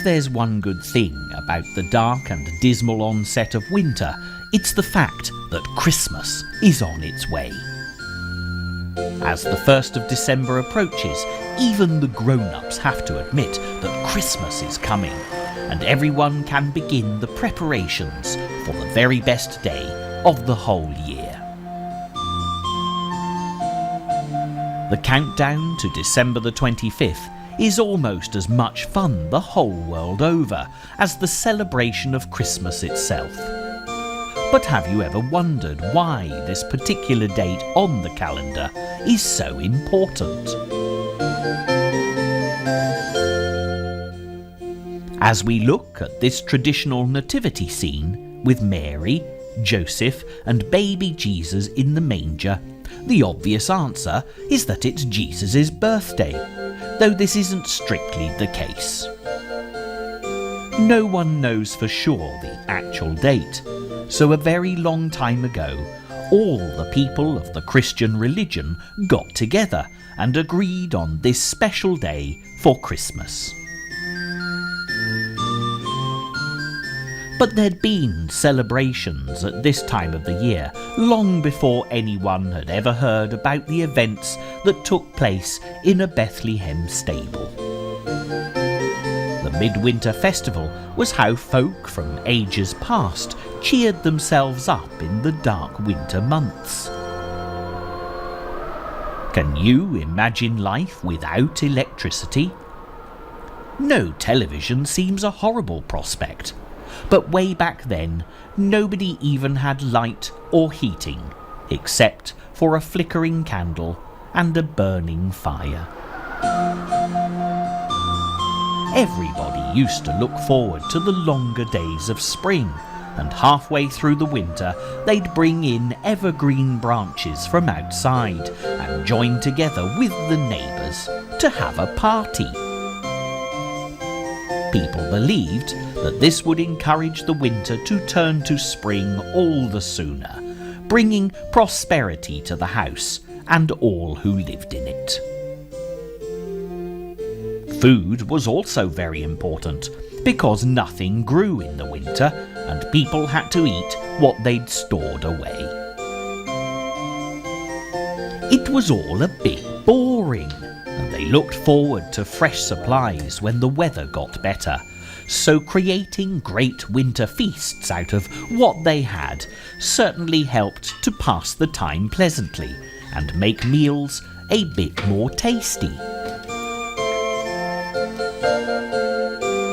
If there's one good thing about the dark and dismal onset of winter, it's the fact that Christmas is on its way. As the 1st of December approaches, even the grown-ups have to admit that Christmas is coming, and everyone can begin the preparations for the very best day of the whole year. The countdown to December the 25th is almost as much fun the whole world over as the celebration of Christmas itself. But have you ever wondered why this particular date on the calendar is so important? As we look at this traditional nativity scene with Mary, Joseph and baby Jesus in the manger, the obvious answer is that it's Jesus' birthday, though this isn't strictly the case. No one knows for sure the actual date, so a very long time ago, all the people of the Christian religion got together and agreed on this special day for Christmas. But there'd been celebrations at this time of the year long before anyone had ever heard about the events that took place in a Bethlehem stable. The midwinter festival was how folk from ages past cheered themselves up in the dark winter months. Can you imagine life without electricity? No television seems a horrible prospect. But way back then, nobody even had light or heating, except for a flickering candle and a burning fire. Everybody used to look forward to the longer days of spring, and halfway through the winter they'd bring in evergreen branches from outside and join together with the neighbours to have a party. People believed that this would encourage the winter to turn to spring all the sooner, bringing prosperity to the house and all who lived in it. Food was also very important, because nothing grew in the winter and people had to eat what they'd stored away. It was all a bit boring, and they looked forward to fresh supplies when the weather got better, so creating great winter feasts out of what they had certainly helped to pass the time pleasantly and make meals a bit more tasty.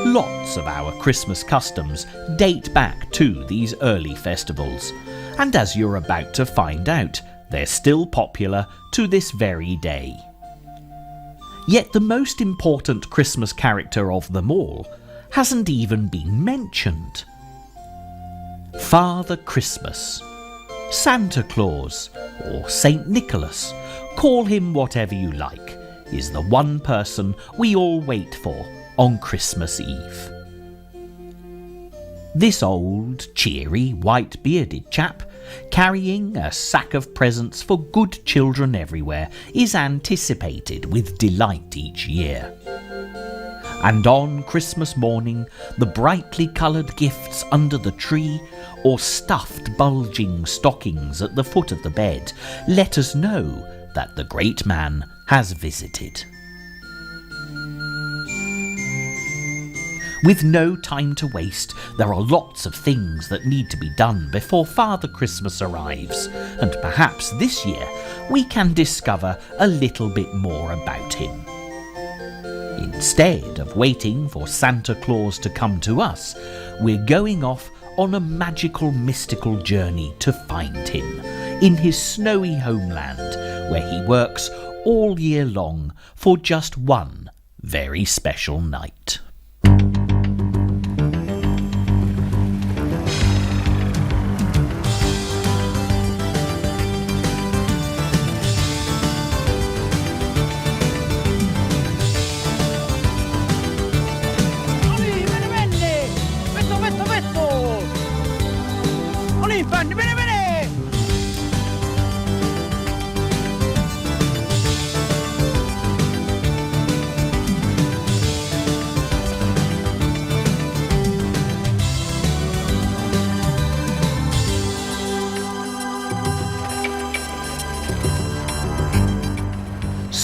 Lots of our Christmas customs date back to these early festivals, and as you're about to find out, they're still popular to this very day. Yet the most important Christmas character of them all hasn't even been mentioned. Father Christmas, Santa Claus, or Saint Nicholas, call him whatever you like, is the one person we all wait for on Christmas Eve. This old, cheery, white-bearded chap, carrying a sack of presents for good children everywhere, is anticipated with delight each year. And on Christmas morning, the brightly coloured gifts under the tree, or stuffed bulging stockings at the foot of the bed, let us know that the great man has visited. With no time to waste, there are lots of things that need to be done before Father Christmas arrives, and perhaps this year we can discover a little bit more about him. Instead of waiting for Santa Claus to come to us, we're going off on a magical, mystical journey to find him in his snowy homeland, where he works all year long for just one very special night.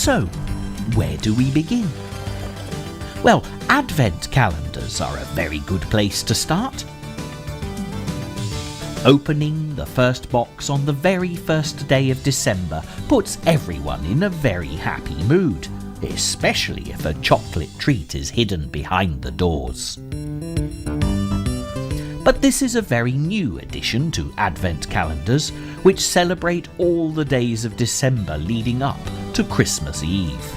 So, where do we begin? Well, Advent calendars are a very good place to start. Opening the first box on the very first day of December puts everyone in a very happy mood, especially if a chocolate treat is hidden behind the doors. But this is a very new addition to Advent calendars, which celebrate all the days of December leading up to Christmas Eve.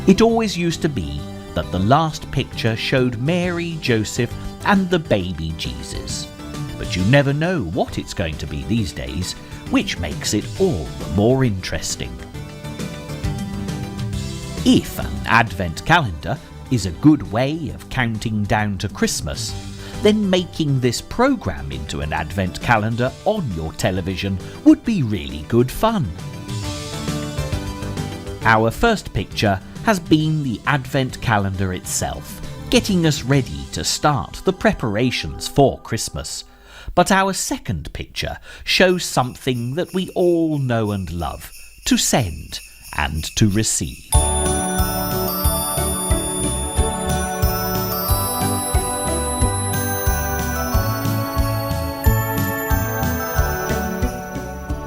It always used to be that the last picture showed Mary, Joseph and the baby Jesus. But you never know what it's going to be these days, which makes it all the more interesting. If an Advent calendar is a good way of counting down to Christmas, then making this programme into an Advent calendar on your television would be really good fun. Our first picture has been the Advent calendar itself, getting us ready to start the preparations for Christmas. But our second picture shows something that we all know and love, to send and to receive.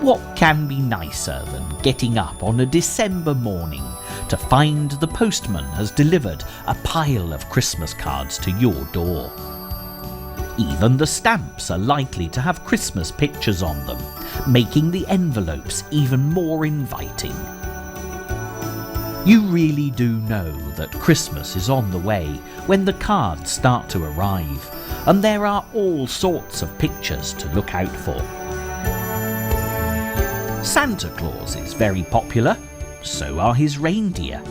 What can be nicer than getting up on a December morning to find the postman has delivered a pile of Christmas cards to your door? Even the stamps are likely to have Christmas pictures on them, making the envelopes even more inviting. You really do know that Christmas is on the way when the cards start to arrive, and there are all sorts of pictures to look out for. Santa Claus is very popular, so are his reindeer.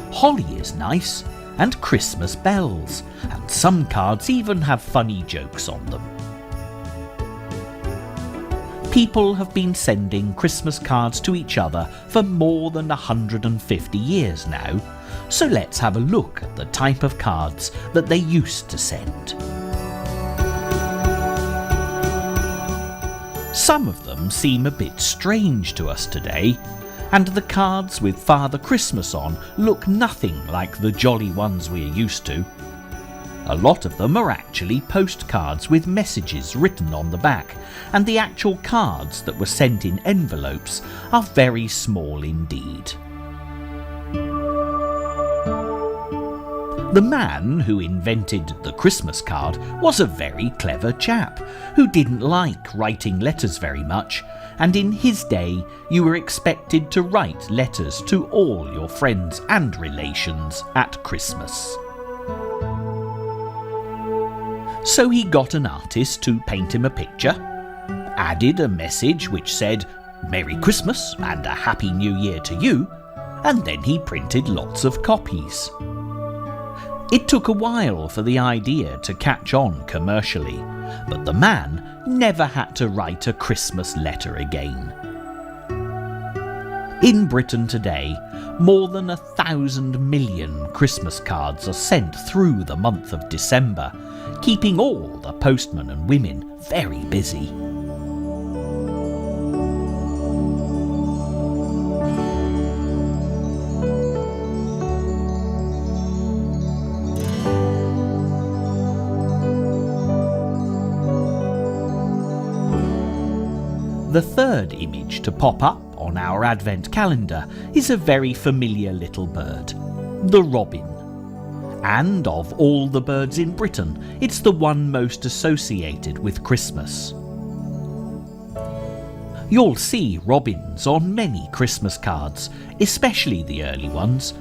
Holly is nice, and Christmas bells, and some cards even have funny jokes on them. People have been sending Christmas cards to each other for more than 150 years now, so let's have a look at the type of cards that they used to send. Some of them seem a bit strange to us today, and the cards with Father Christmas on look nothing like the jolly ones we're used to. A lot of them are actually postcards with messages written on the back, and the actual cards that were sent in envelopes are very small indeed. The man who invented the Christmas card was a very clever chap who didn't like writing letters very much, and in his day you were expected to write letters to all your friends and relations at Christmas. So he got an artist to paint him a picture, added a message which said, "Merry Christmas and a Happy New Year to you," and then he printed lots of copies. It took a while for the idea to catch on commercially, but the man never had to write a Christmas letter again. In Britain today, more than 1,000 million Christmas cards are sent through the month of December, keeping all the postmen and women very busy. The third image to pop up on our Advent calendar is a very familiar little bird, the robin. And of all the birds in Britain, it's the one most associated with Christmas. You'll see robins on many Christmas cards, especially the early ones,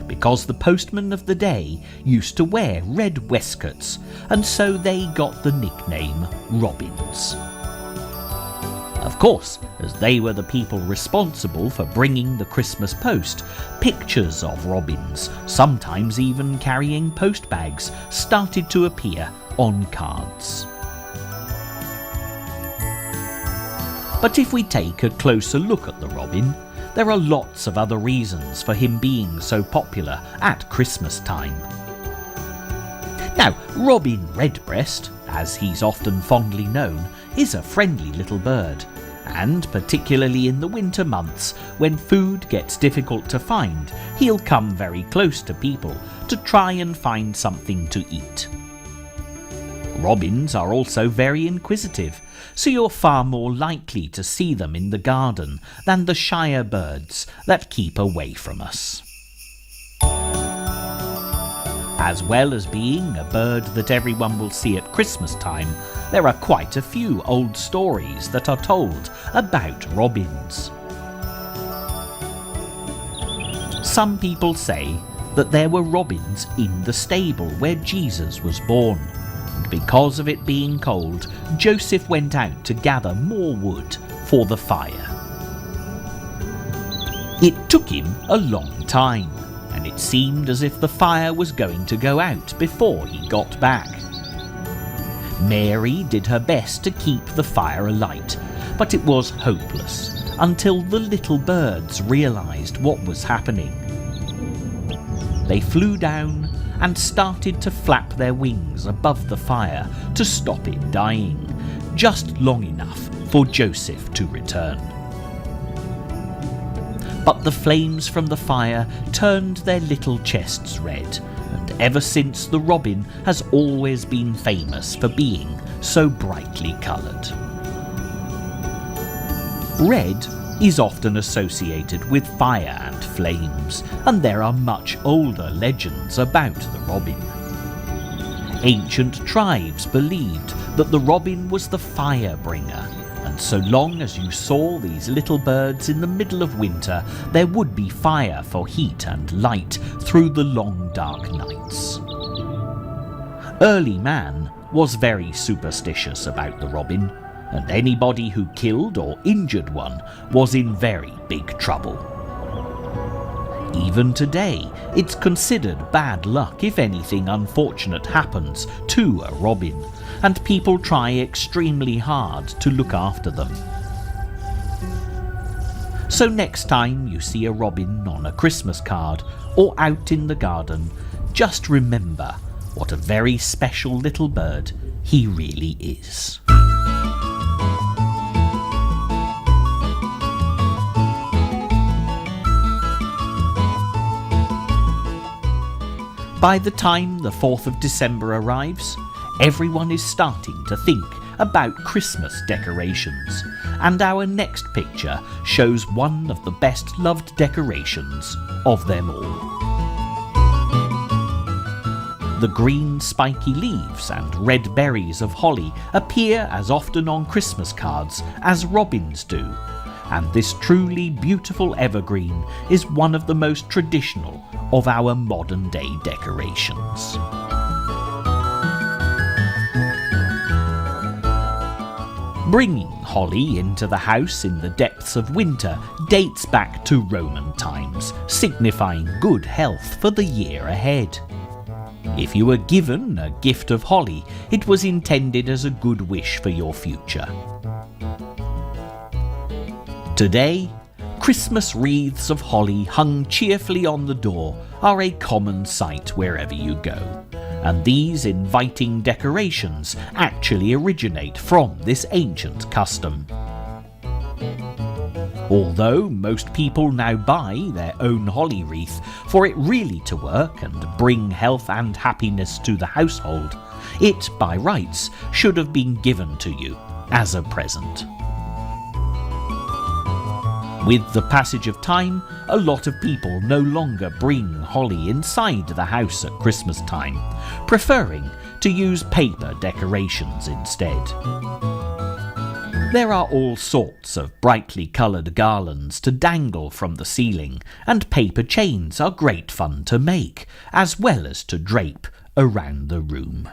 because the postmen of the day used to wear red waistcoats, and so they got the nickname robins. Of course, as they were the people responsible for bringing the Christmas post, pictures of robins, sometimes even carrying post bags, started to appear on cards. But if we take a closer look at the robin, there are lots of other reasons for him being so popular at Christmas time. Now, Robin Redbreast, as he's often fondly known, is a friendly little bird, and particularly in the winter months when food gets difficult to find, he'll come very close to people to try and find something to eat. Robins are also very inquisitive, so you're far more likely to see them in the garden than the shyer birds that keep away from us. As well as being a bird that everyone will see at Christmas time, there are quite a few old stories that are told about robins. Some people say that there were robins in the stable where Jesus was born, and because of it being cold, Joseph went out to gather more wood for the fire. It took him a long time, and it seemed as if the fire was going to go out before he got back. Mary did her best to keep the fire alight, but it was hopeless until the little birds realised what was happening. They flew down and started to flap their wings above the fire to stop it dying, just long enough for Joseph to return. But the flames from the fire turned their little chests red, and ever since the robin has always been famous for being so brightly coloured. Red is often associated with fire and flames, and there are much older legends about the robin. Ancient tribes believed that the robin was the fire bringer, and so long as you saw these little birds in the middle of winter, there would be fire for heat and light through the long dark nights. Early man was very superstitious about the robin, and anybody who killed or injured one was in very big trouble. Even today, it's considered bad luck if anything unfortunate happens to a robin, and people try extremely hard to look after them. So next time you see a robin on a Christmas card or out in the garden, just remember what a very special little bird he really is. By the time the 4th of December arrives, everyone is starting to think about Christmas decorations, and our next picture shows one of the best loved decorations of them all. The green spiky leaves and red berries of holly appear as often on Christmas cards as robins do, and this truly beautiful evergreen is one of the most traditional of our modern day decorations. Bringing holly into the house in the depths of winter dates back to Roman times, signifying good health for the year ahead. If you were given a gift of holly, it was intended as a good wish for your future. Today, Christmas wreaths of holly hung cheerfully on the door are a common sight wherever you go, and these inviting decorations actually originate from this ancient custom. Although most people now buy their own holly wreath for it really to work and bring health and happiness to the household, it, by rights, should have been given to you as a present. With the passage of time, a lot of people no longer bring holly inside the house at Christmas time, preferring to use paper decorations instead. There are all sorts of brightly coloured garlands to dangle from the ceiling, and paper chains are great fun to make, as well as to drape around the room.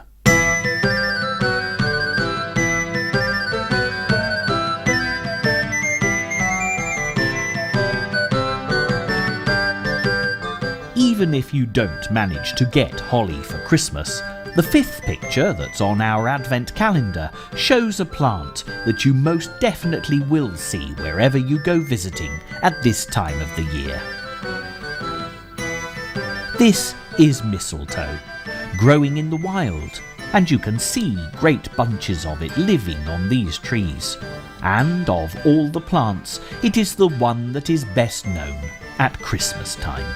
Even if you don't manage to get holly for Christmas, the 5th picture that's on our Advent calendar shows a plant that you most definitely will see wherever you go visiting at this time of the year. This is mistletoe, growing in the wild, and you can see great bunches of it living on these trees. and of all the plants, it is the one that is best known at Christmas time.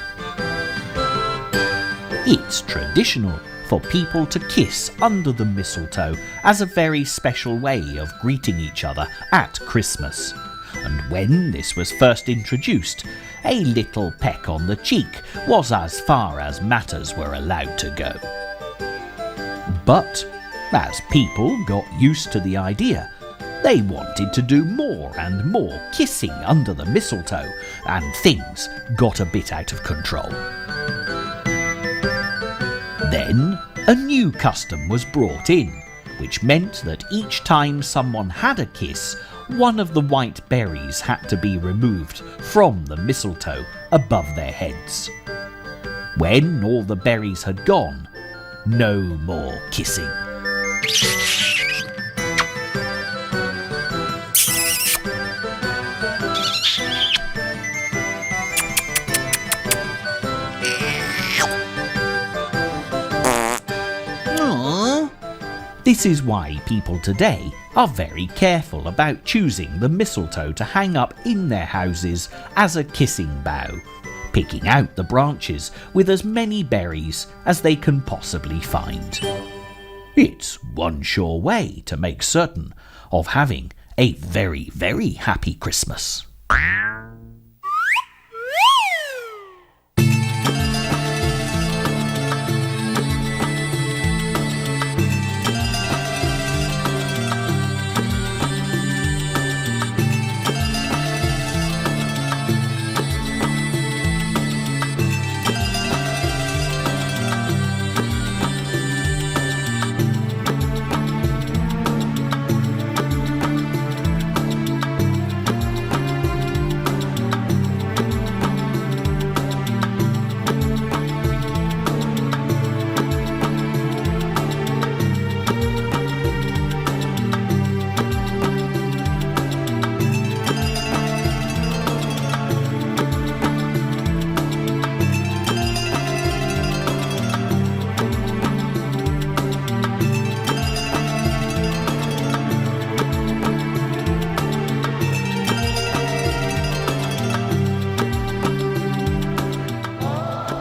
It's traditional for people to kiss under the mistletoe as a very special way of greeting each other at Christmas. And when this was first introduced, a little peck on the cheek was as far as matters were allowed to go. But as people got used to the idea, they wanted to do more and more kissing under the mistletoe, and things got a bit out of control. Then a new custom was brought in, which meant that each time someone had a kiss, one of the white berries had to be removed from the mistletoe above their heads. When all the berries had gone, no more kissing. This is why people today are very careful about choosing the mistletoe to hang up in their houses as a kissing bough, picking out the branches with as many berries as they can possibly find. It's one sure way to make certain of having a very, very happy Christmas.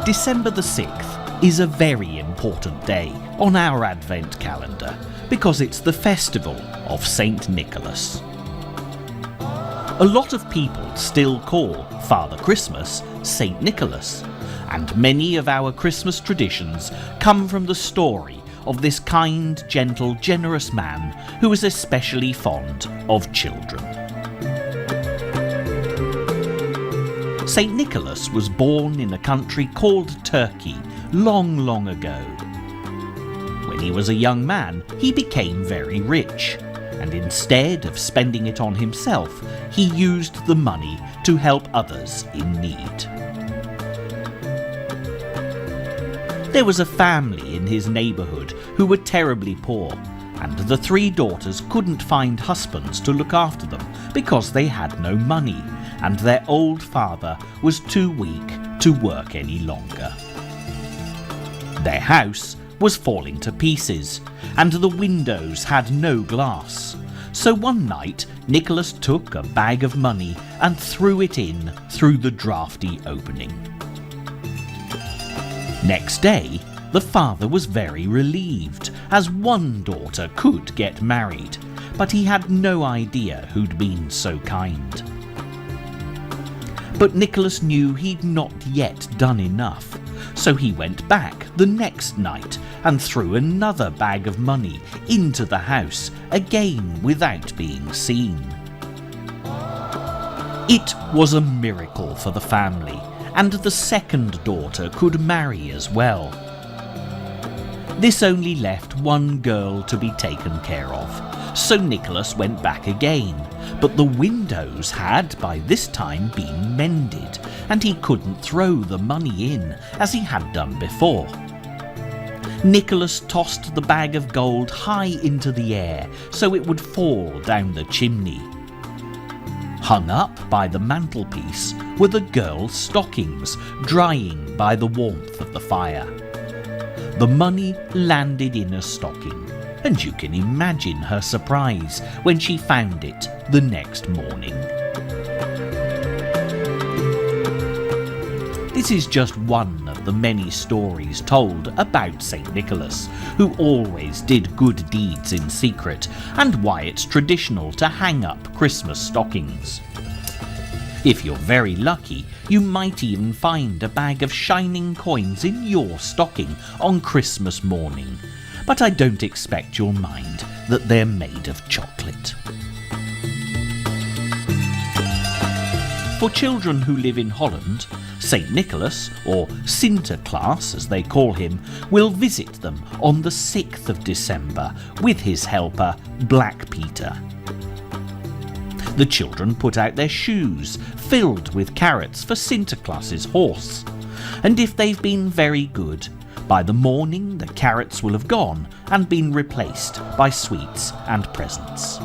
December the 6th is a very important day on our Advent calendar because it's the festival of St. Nicholas. A lot of people still call Father Christmas St. Nicholas, and many of our Christmas traditions come from the story of this kind, gentle, generous man who was especially fond of children. St. Nicholas was born in a country called Turkey long, long ago. When he was a young man, he became very rich, and instead of spending it on himself, he used the money to help others in need. There was a family in his neighbourhood who were terribly poor, and the 3 daughters couldn't find husbands to look after them because they had no money, and their old father was too weak to work any longer. Their house was falling to pieces, and the windows had no glass. So one night, Nicholas took a bag of money and threw it in through the draughty opening. Next day, the father was very relieved, as one daughter could get married, but he had no idea who'd been so kind. But Nicholas knew he'd not yet done enough, so he went back the next night and threw another bag of money into the house, again without being seen. It was a miracle for the family, and the second daughter could marry as well. This only left one girl to be taken care of, so Nicholas went back again, but the windows had by this time been mended, and he couldn't throw the money in as he had done before. Nicholas tossed the bag of gold high into the air so it would fall down the chimney. Hung up by the mantelpiece were the girls' stockings, drying by the warmth of the fire. The money landed in a stocking, and you can imagine her surprise when she found it the next morning. This is just one of the many stories told about St. Nicholas, who always did good deeds in secret, and why it's traditional to hang up Christmas stockings. If you're very lucky, you might even find a bag of shining coins in your stocking on Christmas morning, but I don't expect you'll mind that they're made of chocolate. For children who live in Holland, St. Nicholas, or Sinterklaas as they call him, will visit them on the 6th of December with his helper Black Peter. The children put out their shoes filled with carrots for Sinterklaas's horse, and if they've been very good, by the morning the carrots will have gone and been replaced by sweets and presents.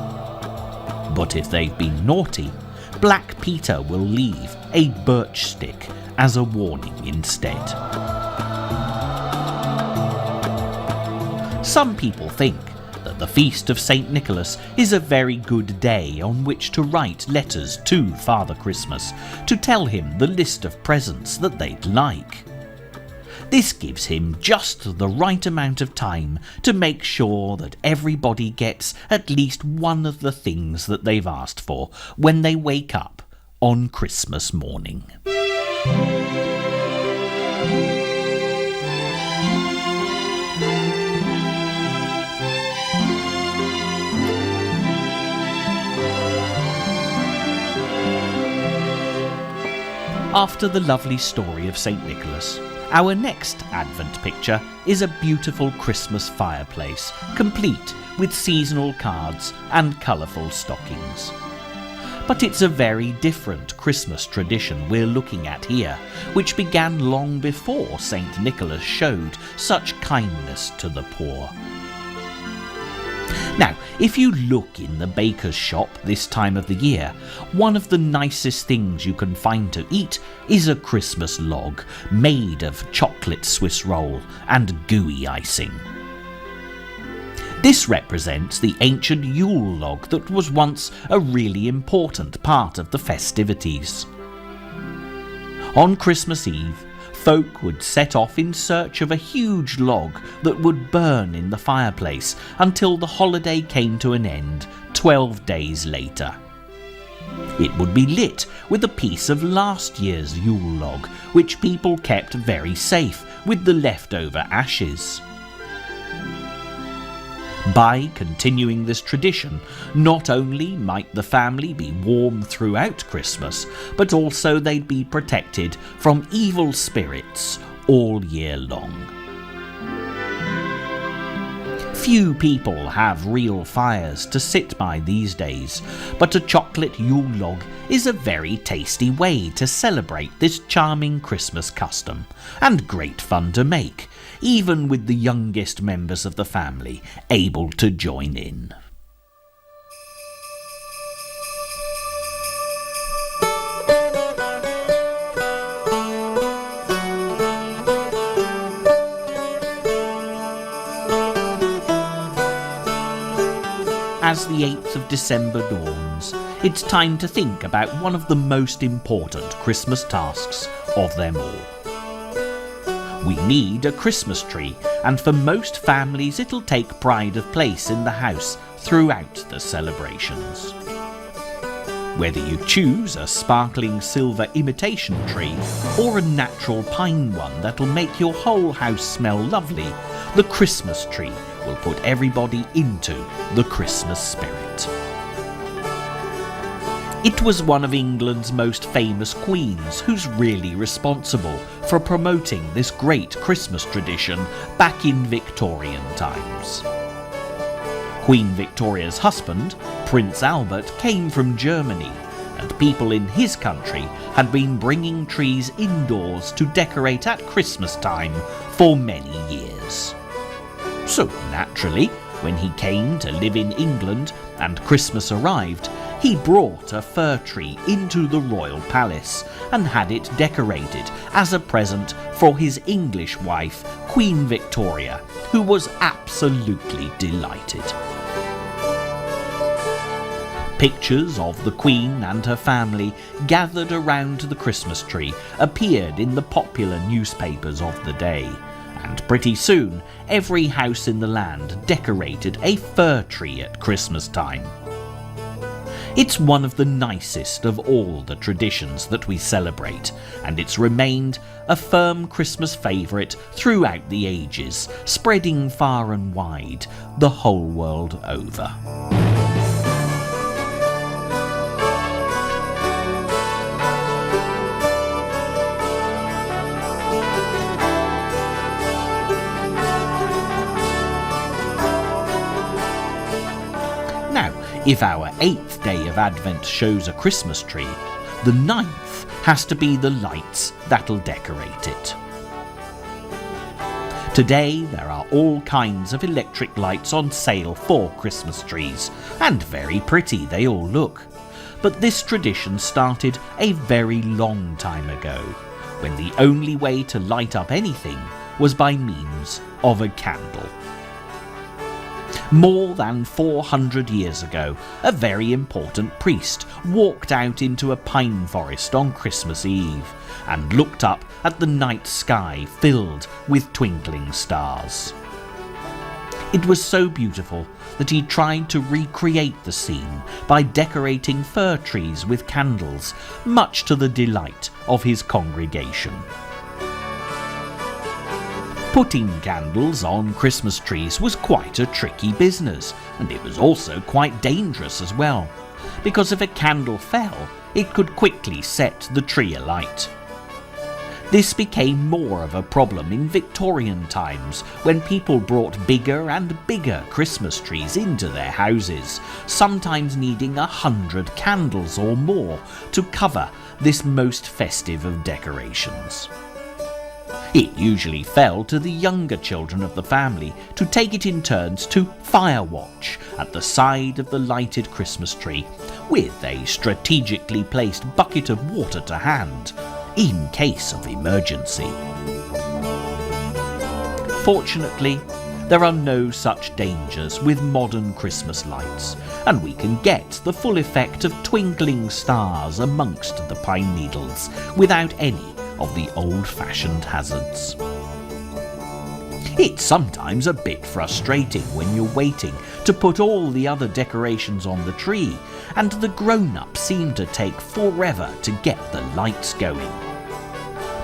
But if they've been naughty, Black Peter will leave a birch stick as a warning instead. Some people think that the feast of St. Nicholas is a very good day on which to write letters to Father Christmas to tell him the list of presents that they'd like. This gives him just the right amount of time to make sure that everybody gets at least one of the things that they've asked for when they wake up on Christmas morning. After the lovely story of St. Nicholas, our next Advent picture is a beautiful Christmas fireplace, complete with seasonal cards and colourful stockings. But it's a very different Christmas tradition we're looking at here, which began long before St. Nicholas showed such kindness to the poor. Now, if you look in the baker's shop this time of the year, one of the nicest things you can find to eat is a Christmas log made of chocolate Swiss roll and gooey icing. This represents the ancient Yule log that was once a really important part of the festivities. On Christmas Eve, folk would set off in search of a huge log that would burn in the fireplace until the holiday came to an end 12 days later. It would be lit with a piece of last year's Yule log, which people kept very safe with the leftover ashes. By continuing this tradition, not only might the family be warm throughout Christmas, but also they'd be protected from evil spirits all year long. Few people have real fires to sit by these days, but a chocolate Yule log is a very tasty way to celebrate this charming Christmas custom, and great fun to make, even with the youngest members of the family able to join in. As the 8th of December dawns, it's time to think about one of the most important Christmas tasks of them all. We need a Christmas tree, and for most families it'll take pride of place in the house throughout the celebrations. Whether you choose a sparkling silver imitation tree or a natural pine one that'll make your whole house smell lovely, the Christmas tree will put everybody into the Christmas spirit. It was one of England's most famous queens who's really responsible for promoting this great Christmas tradition back in Victorian times. Queen Victoria's husband, Prince Albert, came from Germany, and people in his country had been bringing trees indoors to decorate at Christmas time for many years. So naturally, when he came to live in England and Christmas arrived, he brought a fir tree into the royal palace and had it decorated as a present for his English wife, Queen Victoria, who was absolutely delighted. Pictures of the Queen and her family gathered around the Christmas tree appeared in the popular newspapers of the day, and pretty soon every house in the land decorated a fir tree at Christmas time. It's one of the nicest of all the traditions that we celebrate, and it's remained a firm Christmas favourite throughout the ages, spreading far and wide the whole world over. Now, if our 8th day of Advent shows a Christmas tree, the 9th has to be the lights that'll decorate it. Today there are all kinds of electric lights on sale for Christmas trees, and very pretty they all look. But this tradition started a very long time ago, when the only way to light up anything was by means of a candle. More than 400 years ago, a very important priest walked out into a pine forest on Christmas Eve and looked up at the night sky filled with twinkling stars. It was so beautiful that he tried to recreate the scene by decorating fir trees with candles, much to the delight of his congregation. Putting candles on Christmas trees was quite a tricky business, and it was also quite dangerous as well, because if a candle fell, it could quickly set the tree alight. This became more of a problem in Victorian times, when people brought bigger and bigger Christmas trees into their houses, sometimes needing 100 candles or more to cover this most festive of decorations. It usually fell to the younger children of the family to take it in turns to fire watch at the side of the lighted Christmas tree, with a strategically placed bucket of water to hand, in case of emergency. Fortunately, there are no such dangers with modern Christmas lights, and we can get the full effect of twinkling stars amongst the pine needles without any of the old-fashioned hazards. It's sometimes a bit frustrating when you're waiting to put all the other decorations on the tree, and the grown-ups seem to take forever to get the lights going.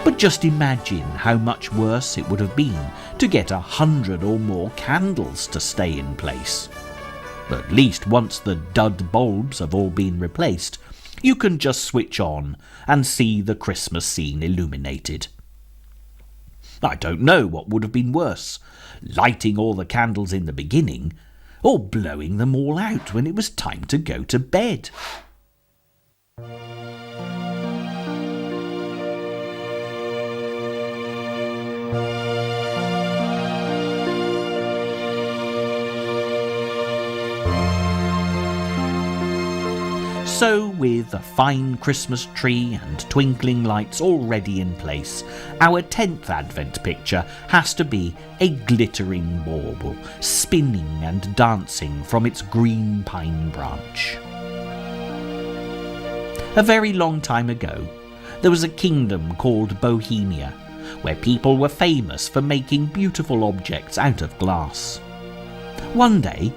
But just imagine how much worse it would have been to get 100 or more candles to stay in place. At least once the dud bulbs have all been replaced, you can just switch on and see the Christmas scene illuminated. I don't know what would have been worse, lighting all the candles in the beginning, or blowing them all out when it was time to go to bed. So, with a fine Christmas tree and twinkling lights already in place, our 10th Advent picture has to be a glittering bauble, spinning and dancing from its green pine branch. A very long time ago, there was a kingdom called Bohemia, where people were famous for making beautiful objects out of glass. One day,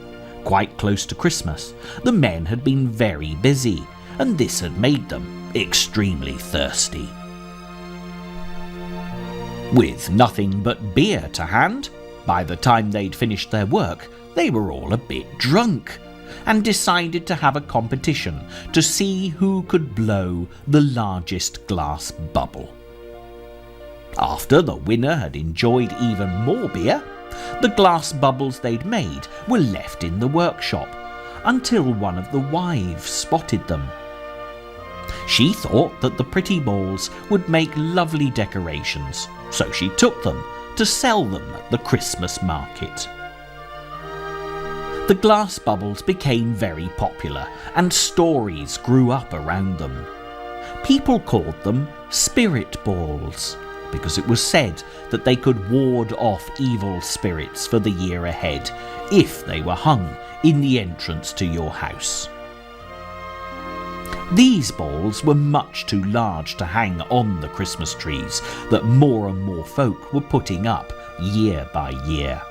quite close to Christmas, the men had been very busy, and this had made them extremely thirsty. With nothing but beer to hand, by the time they'd finished their work, they were all a bit drunk, and decided to have a competition to see who could blow the largest glass bubble. After the winner had enjoyed even more beer, the glass bubbles they'd made were left in the workshop until one of the wives spotted them. She thought that the pretty balls would make lovely decorations, so she took them to sell them at the Christmas market. The glass bubbles became very popular and stories grew up around them. People called them spirit balls because it was said that they could ward off evil spirits for the year ahead if they were hung in the entrance to your house. These balls were much too large to hang on the Christmas trees that more and more folk were putting up year by year.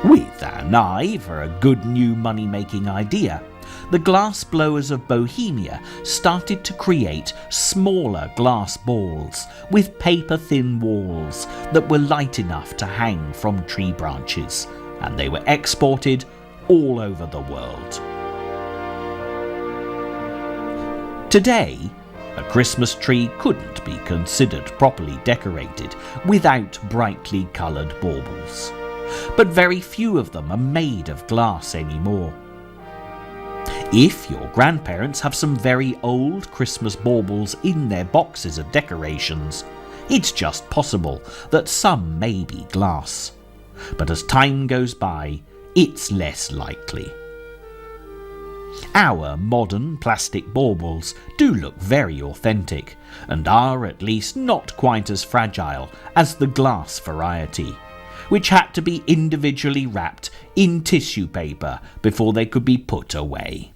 With an eye for a good new money-making idea, the glass blowers of Bohemia started to create smaller glass balls with paper-thin walls that were light enough to hang from tree branches, and they were exported all over the world. Today, a Christmas tree couldn't be considered properly decorated without brightly coloured baubles, but very few of them are made of glass anymore. If your grandparents have some very old Christmas baubles in their boxes of decorations, it's just possible that some may be glass. But as time goes by, it's less likely. Our modern plastic baubles do look very authentic and are at least not quite as fragile as the glass variety, which had to be individually wrapped in tissue paper before they could be put away.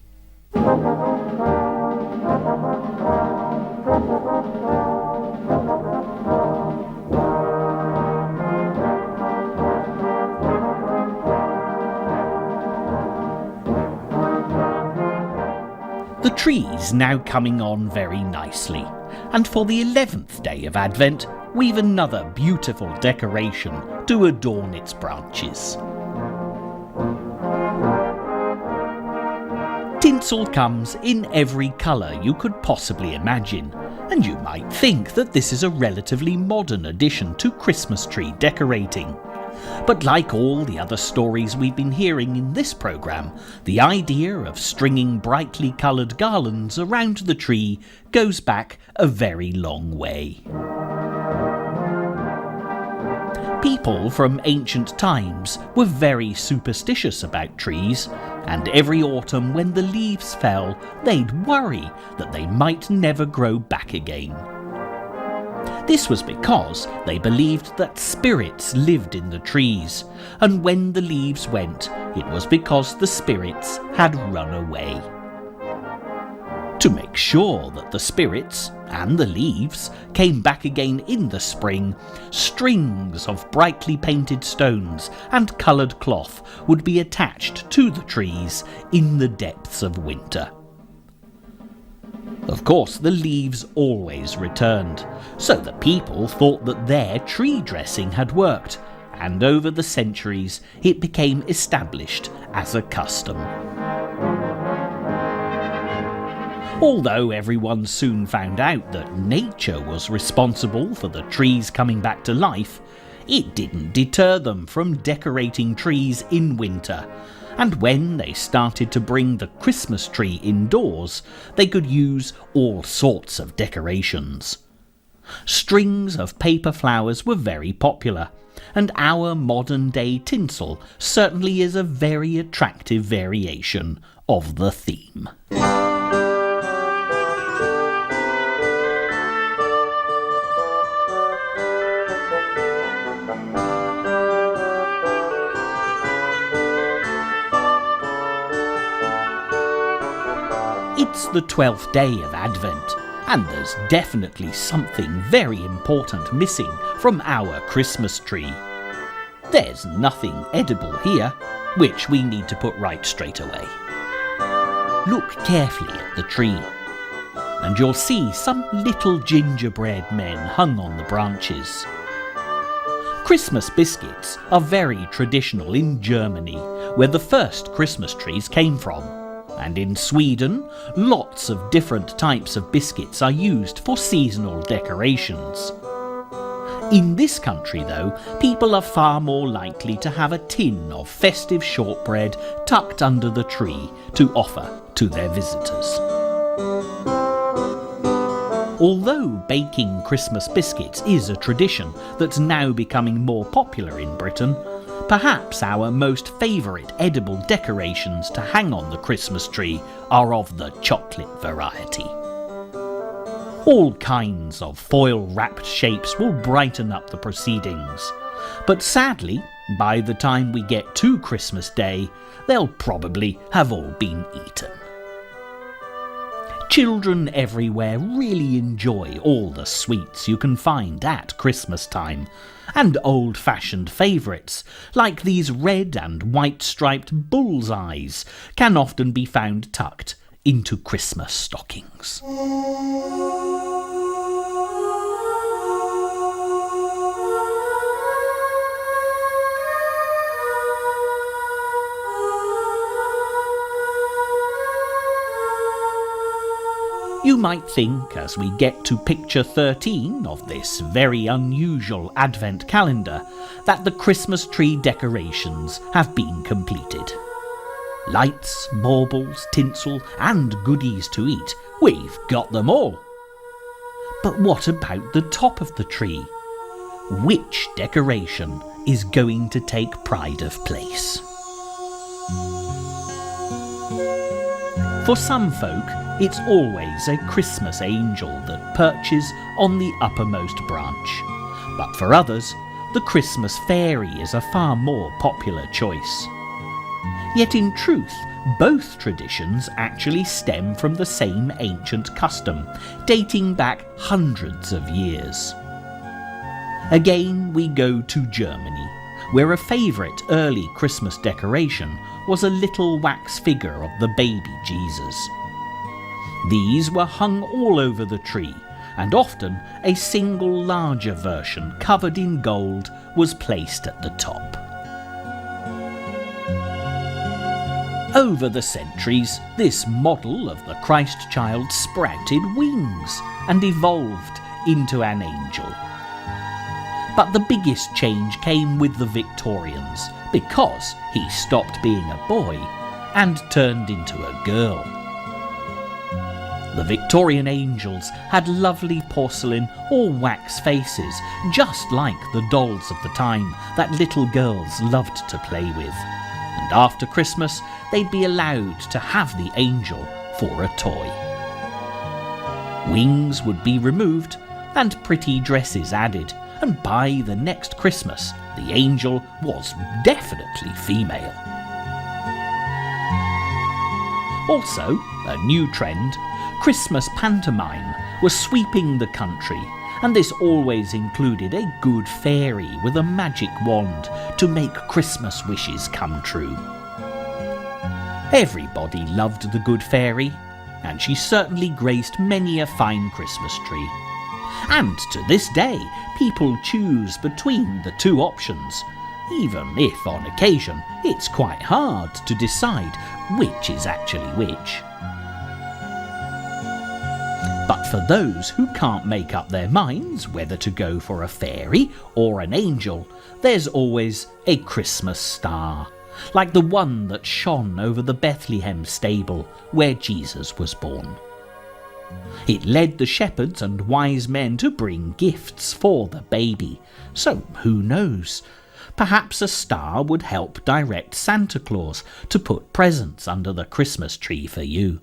The tree's now coming on very nicely, and for the 11th day of Advent, we've another beautiful decoration to adorn its branches. Tinsel comes in every colour you could possibly imagine, and you might think that this is a relatively modern addition to Christmas tree decorating. But like all the other stories we've been hearing in this programme, the idea of stringing brightly coloured garlands around the tree goes back a very long way. People from ancient times were very superstitious about trees, and every autumn when the leaves fell, they'd worry that they might never grow back again. This was because they believed that spirits lived in the trees, and when the leaves went, it was because the spirits had run away. To make sure that the spirits and the leaves came back again in the spring, strings of brightly painted stones and coloured cloth would be attached to the trees in the depths of winter. Of course, the leaves always returned, so the people thought that their tree dressing had worked, and over the centuries it became established as a custom. Although everyone soon found out that nature was responsible for the trees coming back to life, it didn't deter them from decorating trees in winter, and when they started to bring the Christmas tree indoors, they could use all sorts of decorations. Strings of paper flowers were very popular, and our modern-day tinsel certainly is a very attractive variation of the theme. It's the 12th day of Advent, and there's definitely something very important missing from our Christmas tree. There's nothing edible here, which we need to put right straight away. Look carefully at the tree, and you'll see some little gingerbread men hung on the branches. Christmas biscuits are very traditional in Germany, where the first Christmas trees came from. And in Sweden, lots of different types of biscuits are used for seasonal decorations. In this country, though, people are far more likely to have a tin of festive shortbread tucked under the tree to offer to their visitors. Although baking Christmas biscuits is a tradition that's now becoming more popular in Britain, Perhaps our most favourite edible decorations to hang on the Christmas tree are of the chocolate variety. All kinds of foil-wrapped shapes will brighten up the proceedings, but sadly, by the time we get to Christmas Day, they'll probably have all been eaten. Children everywhere really enjoy all the sweets you can find at Christmas time, and old-fashioned favourites, like these red and white-striped bullseyes, can often be found tucked into Christmas stockings. You might think, as we get to picture 13 of this very unusual Advent calendar, that the Christmas tree decorations have been completed. Lights, baubles, tinsel and goodies to eat, we've got them all. But what about the top of the tree? Which decoration is going to take pride of place? For some folk, it's always a Christmas angel that perches on the uppermost branch. But for others, the Christmas fairy is a far more popular choice. Yet in truth, both traditions actually stem from the same ancient custom, dating back hundreds of years. Again, we go to Germany, where a favourite early Christmas decoration was a little wax figure of the baby Jesus. These were hung all over the tree, and often a single larger version covered in gold was placed at the top. Over the centuries, this model of the Christ child sprouted wings and evolved into an angel. But the biggest change came with the Victorians, because he stopped being a boy and turned into a girl. The Victorian angels had lovely porcelain or wax faces, just like the dolls of the time that little girls loved to play with. And after Christmas, they'd be allowed to have the angel for a toy. Wings would be removed and pretty dresses added, and by the next Christmas, the angel was definitely female. Also, a new trend, Christmas pantomime was sweeping the country, and this always included a good fairy with a magic wand to make Christmas wishes come true. Everybody loved the good fairy, and she certainly graced many a fine Christmas tree. And to this day, people choose between the two options, even if on occasion it's quite hard to decide which is actually which. But for those who can't make up their minds whether to go for a fairy or an angel, there's always a Christmas star, like the one that shone over the Bethlehem stable where Jesus was born. It led the shepherds and wise men to bring gifts for the baby, so who knows? Perhaps a star would help direct Santa Claus to put presents under the Christmas tree for you.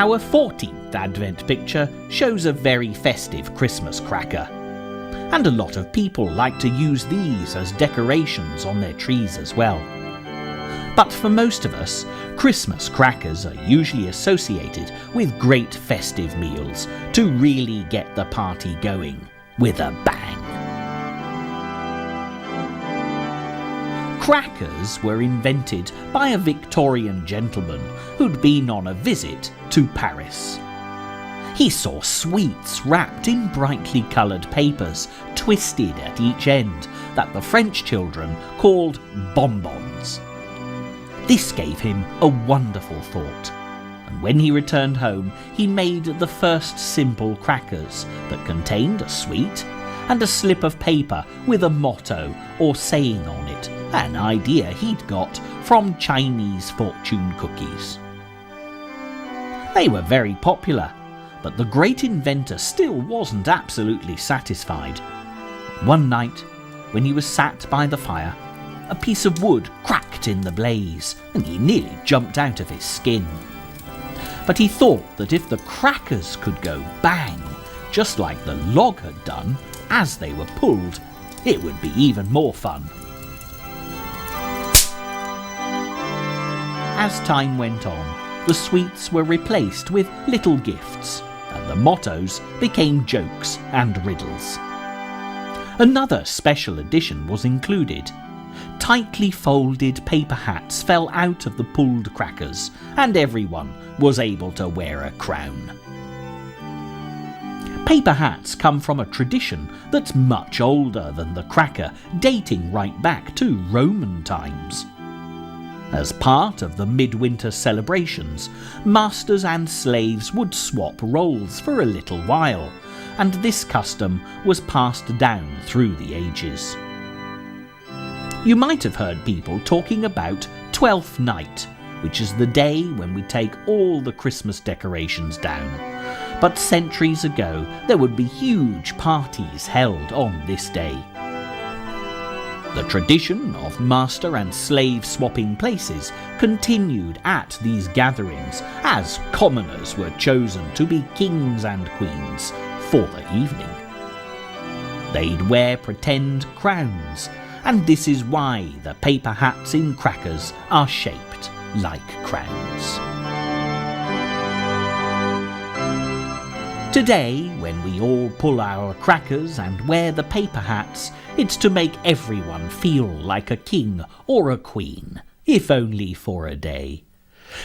Our 14th Advent picture shows a very festive Christmas cracker. And a lot of people like to use these as decorations on their trees as well. But for most of us, Christmas crackers are usually associated with great festive meals to really get the party going with a bang. Crackers were invented by a Victorian gentleman who'd been on a visit to Paris. He saw sweets wrapped in brightly coloured papers, twisted at each end, that the French children called bonbons. This gave him a wonderful thought, and when he returned home, he made the first simple crackers that contained a sweet and a slip of paper with a motto or saying on it, an idea he'd got from Chinese fortune cookies. They were very popular, but the great inventor still wasn't absolutely satisfied. One night, when he was sat by the fire, a piece of wood cracked in the blaze, and he nearly jumped out of his skin. But he thought that if the crackers could go bang, just like the log had done, as they were pulled, it would be even more fun. As time went on, the sweets were replaced with little gifts, and the mottos became jokes and riddles. Another special addition was included. Tightly folded paper hats fell out of the pulled crackers, and everyone was able to wear a crown. Paper hats come from a tradition that's much older than the cracker, dating right back to Roman times. As part of the midwinter celebrations, masters and slaves would swap roles for a little while, and this custom was passed down through the ages. You might have heard people talking about Twelfth Night, which is the day when we take all the Christmas decorations down. But centuries ago, there would be huge parties held on this day. The tradition of master and slave swapping places continued at these gatherings as commoners were chosen to be kings and queens for the evening. They'd wear pretend crowns, and this is why the paper hats in crackers are shaped like crowns. Today, when we all pull our crackers and wear the paper hats, it's to make everyone feel like a king or a queen, if only for a day.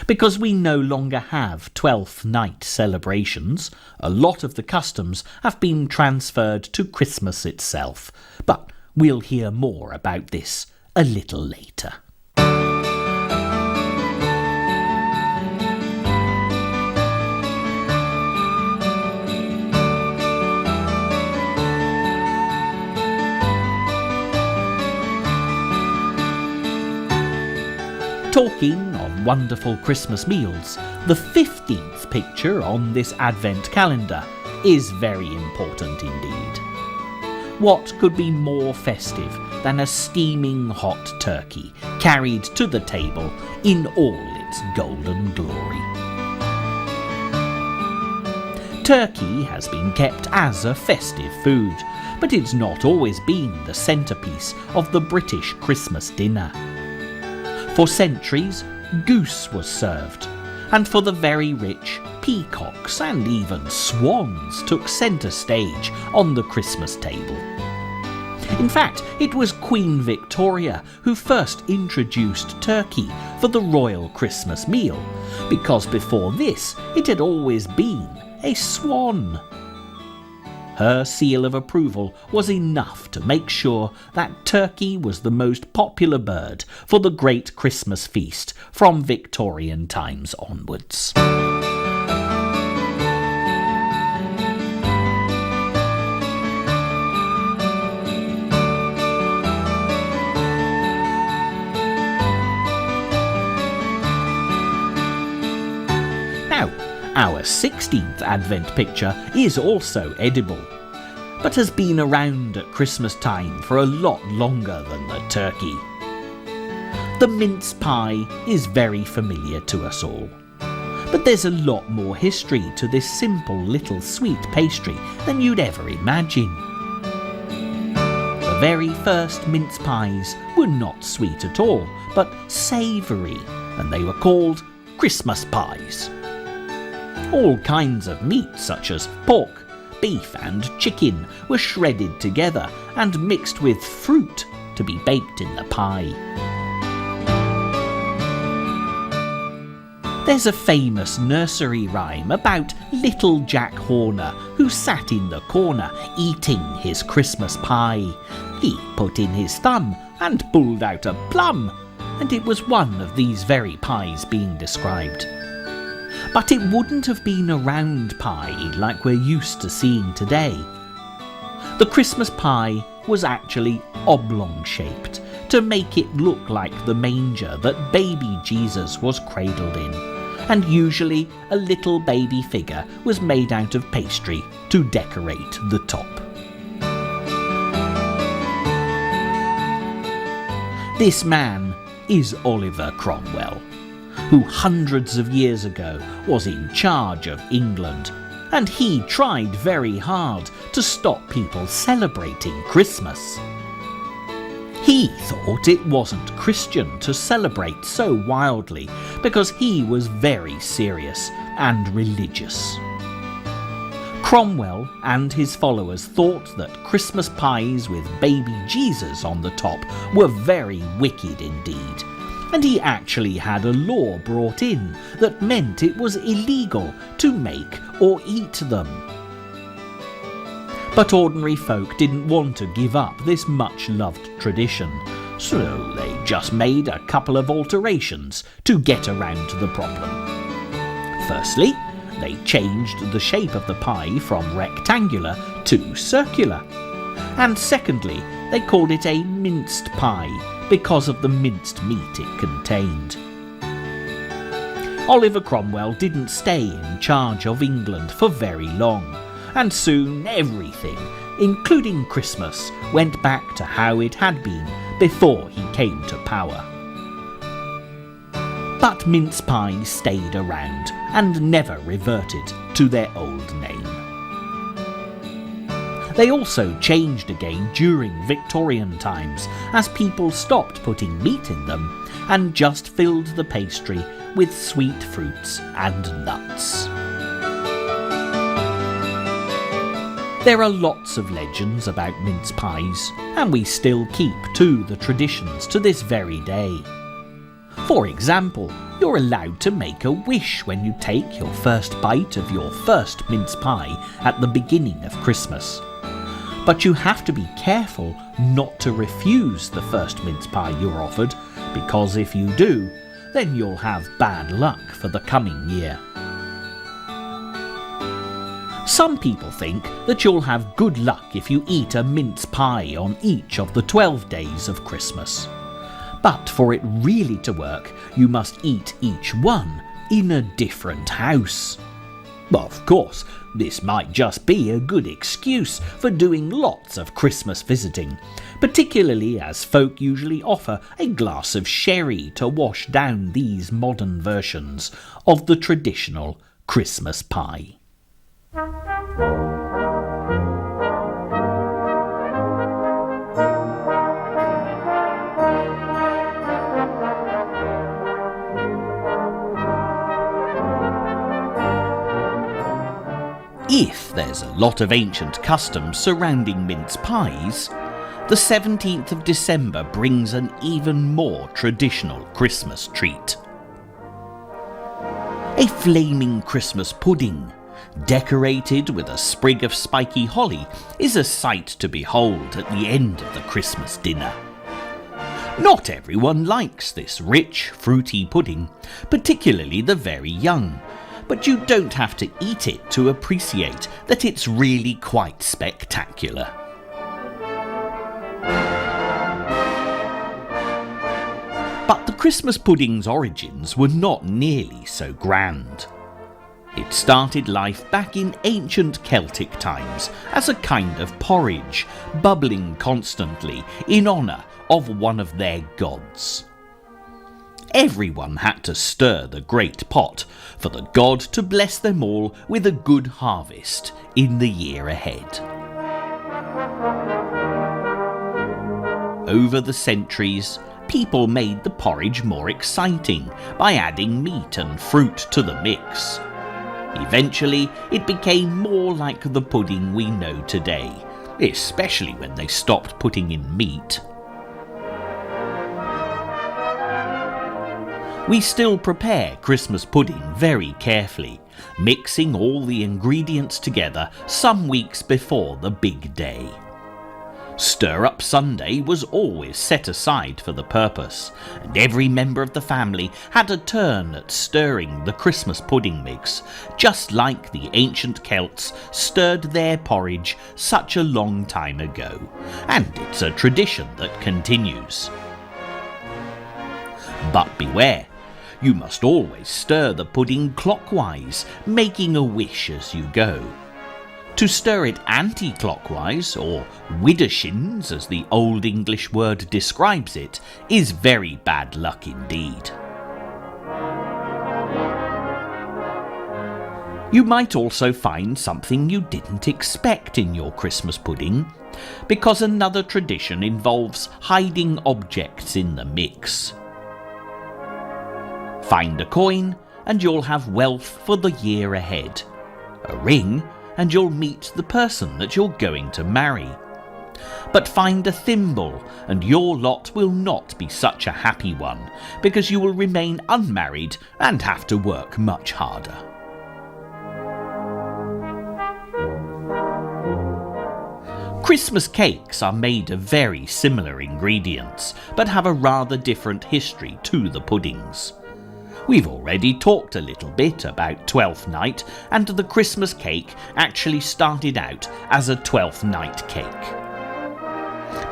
Because we no longer have Twelfth Night celebrations, a lot of the customs have been transferred to Christmas itself, but we'll hear more about this a little later. Talking of wonderful Christmas meals, the 15th picture on this Advent calendar is very important indeed. What could be more festive than a steaming hot turkey carried to the table in all its golden glory? Turkey has been kept as a festive food, but it's not always been the centrepiece of the British Christmas dinner. For centuries, goose was served, and for the very rich, peacocks and even swans took centre stage on the Christmas table. In fact, it was Queen Victoria who first introduced turkey for the royal Christmas meal, because before this it had always been a swan. Her seal of approval was enough to make sure that turkey was the most popular bird for the great Christmas feast from Victorian times onwards. Our 16th Advent picture is also edible, but has been around at Christmas time for a lot longer than the turkey. The mince pie is very familiar to us all, but there's a lot more history to this simple little sweet pastry than you'd ever imagine. very first mince pies were not sweet at all, but savoury, and they were called Christmas pies. All kinds of meat such as pork, beef and chicken were shredded together and mixed with fruit to be baked in the pie. There's a famous nursery rhyme about little Jack Horner who sat in the corner eating his Christmas pie. He put in his thumb and pulled out a plum, and it was one of these very pies being described. But it wouldn't have been a round pie like we're used to seeing today. The Christmas pie was actually oblong-shaped to make it look like the manger that baby Jesus was cradled in, and usually a little baby figure was made out of pastry to decorate the top. This man is Oliver Cromwell, who hundreds of years ago was in charge of England, and he tried very hard to stop people celebrating Christmas. He thought it wasn't Christian to celebrate so wildly because he was very serious and religious. Cromwell and his followers thought that Christmas pies with baby Jesus on the top were very wicked indeed, and he actually had a law brought in that meant it was illegal to make or eat them. But ordinary folk didn't want to give up this much-loved tradition, so they just made a couple of alterations to get around the problem. Firstly, they changed the shape of the pie from rectangular to circular. And secondly, they called it a minced pie because of the minced meat it contained. Oliver Cromwell didn't stay in charge of England for very long, and soon everything, including Christmas, went back to how it had been before he came to power. But mince pies stayed around and never reverted to their old name. They also changed again during Victorian times as people stopped putting meat in them and just filled the pastry with sweet fruits and nuts. There are lots of legends about mince pies, and we still keep to the traditions to this very day. For example, you're allowed to make a wish when you take your first bite of your first mince pie at the beginning of Christmas. But you have to be careful not to refuse the first mince pie you're offered, because if you do, then you'll have bad luck for the coming year. Some people think that you'll have good luck if you eat a mince pie on each of the 12 days of Christmas. But for it really to work, you must eat each one in a different house. Of course, this might just be a good excuse for doing lots of Christmas visiting, particularly as folk usually offer a glass of sherry to wash down these modern versions of the traditional Christmas pie. If there's a lot of ancient customs surrounding mince pies, the 17th of December brings an even more traditional Christmas treat. A flaming Christmas pudding, decorated with a sprig of spiky holly, is a sight to behold at the end of the Christmas dinner. Not everyone likes this rich, fruity pudding, particularly the very young, but you don't have to eat it to appreciate that it's really quite spectacular. But the Christmas pudding's origins were not nearly so grand. It started life back in ancient Celtic times as a kind of porridge, bubbling constantly in honour of one of their gods. Everyone had to stir the great pot for the god to bless them all with a good harvest in the year ahead. over the centuries, people made the porridge more exciting by adding meat and fruit to the mix. Eventually, it became more like the pudding we know today, especially when they stopped putting in meat. We still prepare Christmas pudding very carefully, mixing all the ingredients together some weeks before the big day. Stir-up Sunday was always set aside for the purpose, and every member of the family had a turn at stirring the Christmas pudding mix, just like the ancient Celts stirred their porridge such a long time ago, and it's a tradition that continues. But beware! You must always stir the pudding clockwise, making a wish as you go. To stir it anti-clockwise, or widdershins as the Old English word describes it, is very bad luck indeed. You might also find something you didn't expect in your Christmas pudding, because another tradition involves hiding objects in the mix. Find a coin and you'll have wealth for the year ahead. A ring and you'll meet the person that you're going to marry. But find a thimble and your lot will not be such a happy one, because you will remain unmarried and have to work much harder. Christmas cakes are made of very similar ingredients, but have a rather different history to the puddings. We've already talked a little bit about Twelfth Night, and the Christmas cake actually started out as a Twelfth Night cake.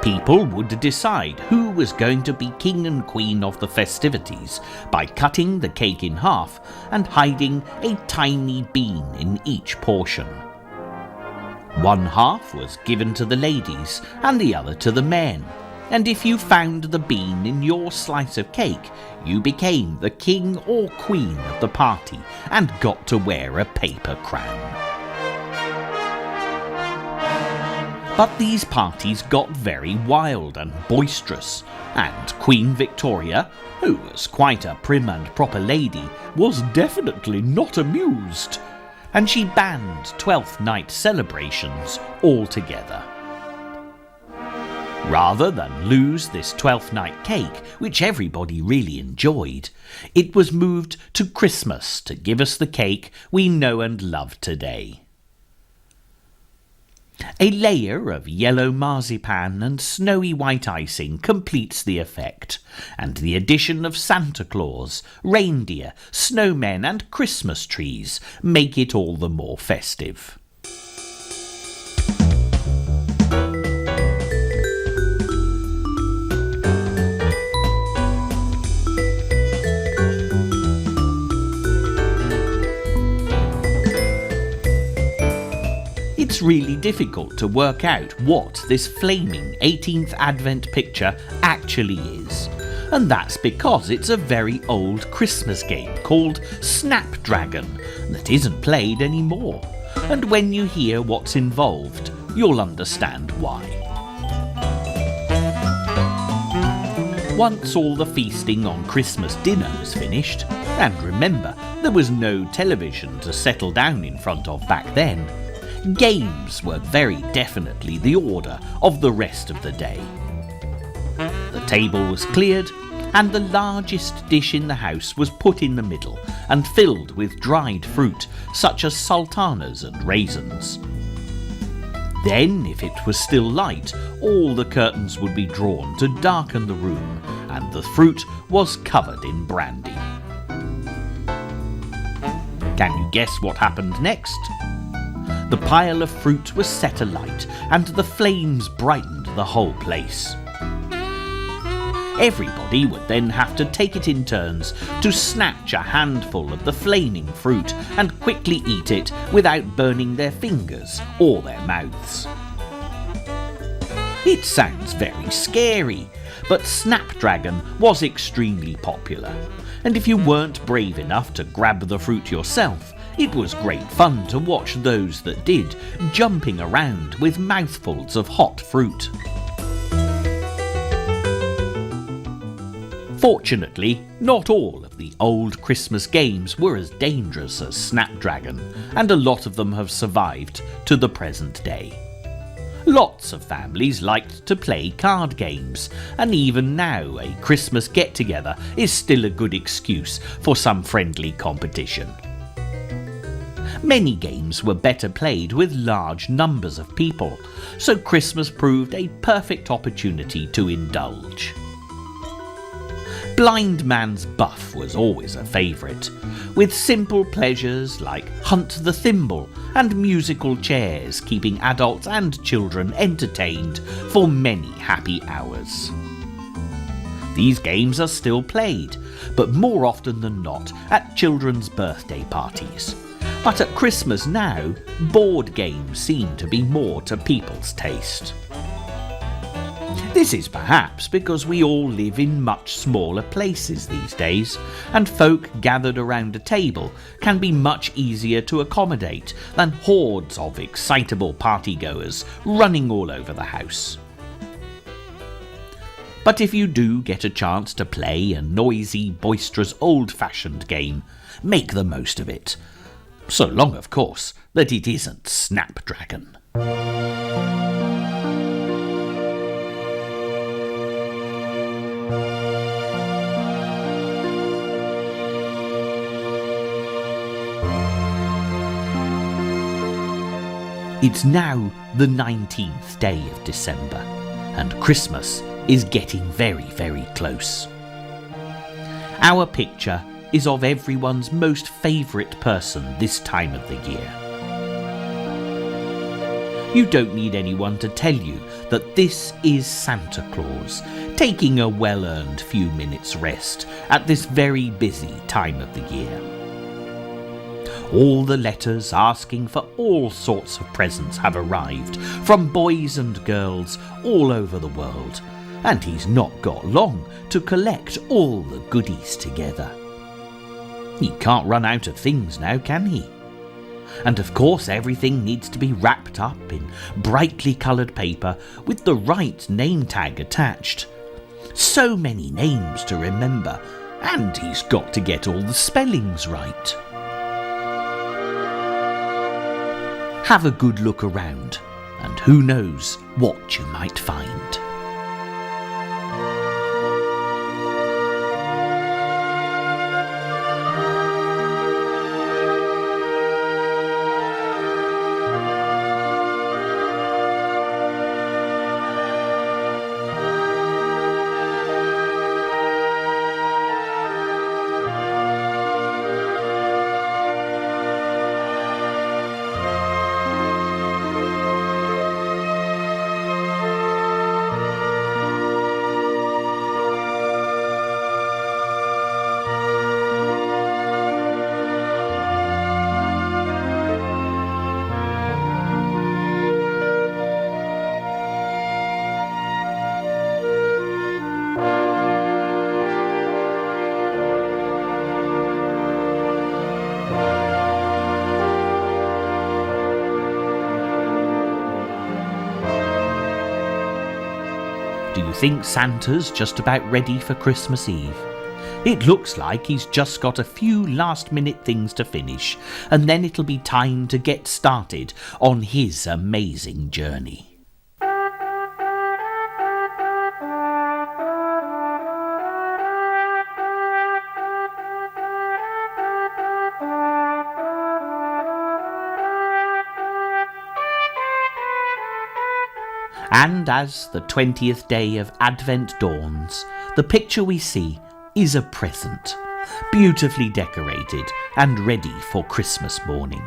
People would decide who was going to be king and queen of the festivities by cutting the cake in half and hiding a tiny bean in each portion. One half was given to the ladies and the other to the men, and if you found the bean in your slice of cake, you became the king or queen of the party and got to wear a paper crown. But these parties got very wild and boisterous, and Queen Victoria, who was quite a prim and proper lady, was definitely not amused, and she banned Twelfth Night celebrations altogether. Rather than lose this Twelfth Night cake, which everybody really enjoyed, it was moved to Christmas to give us the cake we know and love today. A layer of yellow marzipan and snowy white icing completes the effect, and the addition of Santa Claus, reindeer, snowmen and Christmas trees make it all the more festive. It's really difficult to work out what this flaming 18th Advent picture actually is, and that's because it's a very old Christmas game called Snapdragon that isn't played anymore, and when you hear what's involved, you'll understand why. Once all the feasting on Christmas dinner was finished, and remember, there was no television to settle down in front of back then, games were very definitely the order of the rest of the day. The table was cleared, and the largest dish in the house was put in the middle and filled with dried fruit such as sultanas and raisins. Then, if it was still light, all the curtains would be drawn to darken the room, and the fruit was covered in brandy. Can you guess what happened next? The pile of fruit was set alight, and the flames brightened the whole place. Everybody would then have to take it in turns to snatch a handful of the flaming fruit and quickly eat it without burning their fingers or their mouths. It sounds very scary, but Snapdragon was extremely popular, and if you weren't brave enough to grab the fruit yourself, it was great fun to watch those that did, jumping around with mouthfuls of hot fruit. Fortunately, not all of the old Christmas games were as dangerous as Snapdragon, and a lot of them have survived to the present day. Lots of families liked to play card games, and even now a Christmas get-together is still a good excuse for some friendly competition. Many games were better played with large numbers of people, so Christmas proved a perfect opportunity to indulge. Blind Man's Buff was always a favourite, with simple pleasures like Hunt the Thimble and musical chairs keeping adults and children entertained for many happy hours. These games are still played, but more often than not at children's birthday parties. But at Christmas now, board games seem to be more to people's taste. This is perhaps because we all live in much smaller places these days, and folk gathered around a table can be much easier to accommodate than hordes of excitable partygoers running all over the house. But if you do get a chance to play a noisy, boisterous, old-fashioned game, make the most of it. So long, of course, that it isn't Snapdragon. It's now the 19th day of December, and Christmas is getting very, very close. Our picture is of everyone's most favourite person this time of the year. You don't need anyone to tell you that this is Santa Claus, taking a well-earned few minutes rest at this very busy time of the year. All the letters asking for all sorts of presents have arrived from boys and girls all over the world, and he's not got long to collect all the goodies together. He can't run out of things now, can he? And of course everything needs to be wrapped up in brightly coloured paper with the right name tag attached. So many names to remember, and he's got to get all the spellings right. Have a good look around, and who knows what you might find. Do you think Santa's just about ready for Christmas Eve? It looks like he's just got a few last-minute things to finish, and then it'll be time to get started on his amazing journey. And as the 20th day of Advent dawns, the picture we see is a present, beautifully decorated and ready for Christmas morning.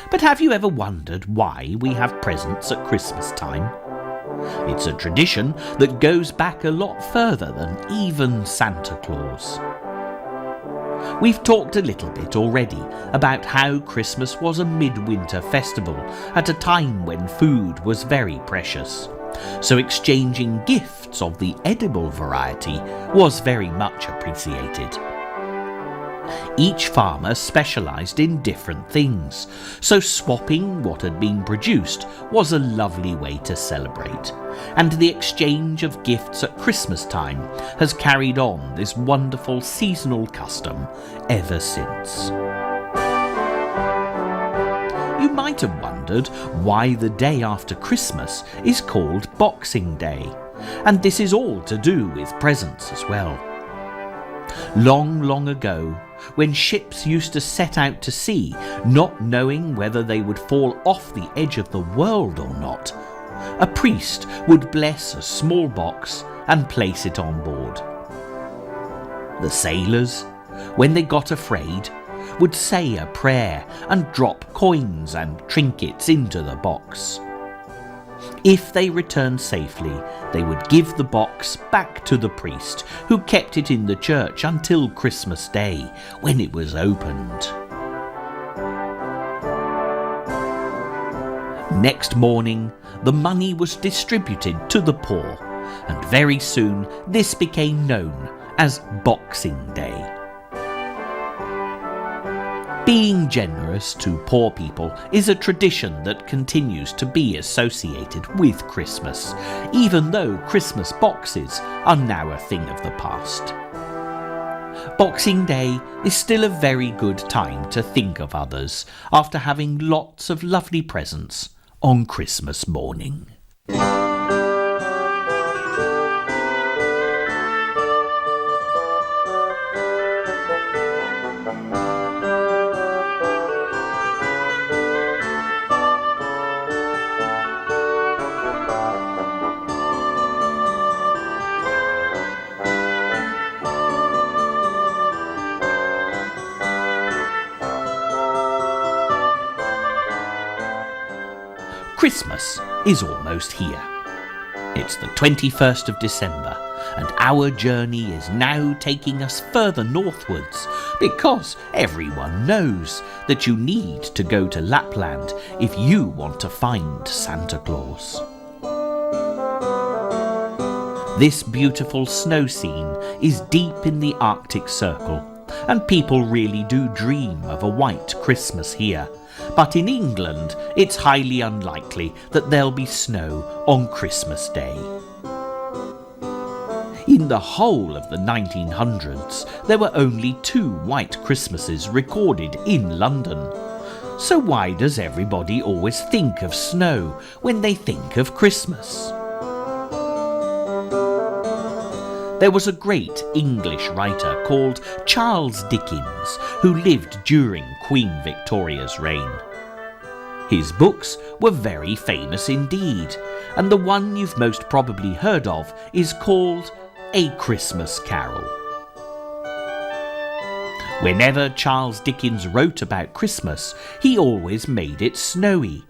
But have you ever wondered why we have presents at Christmas time? It's a tradition that goes back a lot further than even Santa Claus. We've talked a little bit already about how Christmas was a midwinter festival at a time when food was very precious, so exchanging gifts of the edible variety was very much appreciated. Each farmer specialised in different things, so swapping what had been produced was a lovely way to celebrate, and the exchange of gifts at Christmas time has carried on this wonderful seasonal custom ever since. You might have wondered why the day after Christmas is called Boxing Day, and this is all to do with presents as well. Long, long ago, when ships used to set out to sea, not knowing whether they would fall off the edge of the world or not, a priest would bless a small box and place it on board. The sailors, when they got afraid, would say a prayer and drop coins and trinkets into the box. If they returned safely, they would give the box back to the priest, who kept it in the church until Christmas Day, when it was opened. Next morning, the money was distributed to the poor, and very soon this became known as Boxing Day. Being generous to poor people is a tradition that continues to be associated with Christmas, even though Christmas boxes are now a thing of the past. Boxing Day is still a very good time to think of others after having lots of lovely presents on Christmas morning. Christmas is almost here. It's the 21st of December, and our journey is now taking us further northwards because everyone knows that you need to go to Lapland if you want to find Santa Claus. This beautiful snow scene is deep in the Arctic Circle, and people really do dream of a white Christmas here. But in England, it's highly unlikely that there'll be snow on Christmas Day. In the whole of the 1900s, there were only 2 white Christmases recorded in London. So why does everybody always think of snow when they think of Christmas? There was a great English writer called Charles Dickens who lived during Queen Victoria's reign. His books were very famous indeed, and the one you've most probably heard of is called A Christmas Carol. Whenever Charles Dickens wrote about Christmas, he always made it snowy.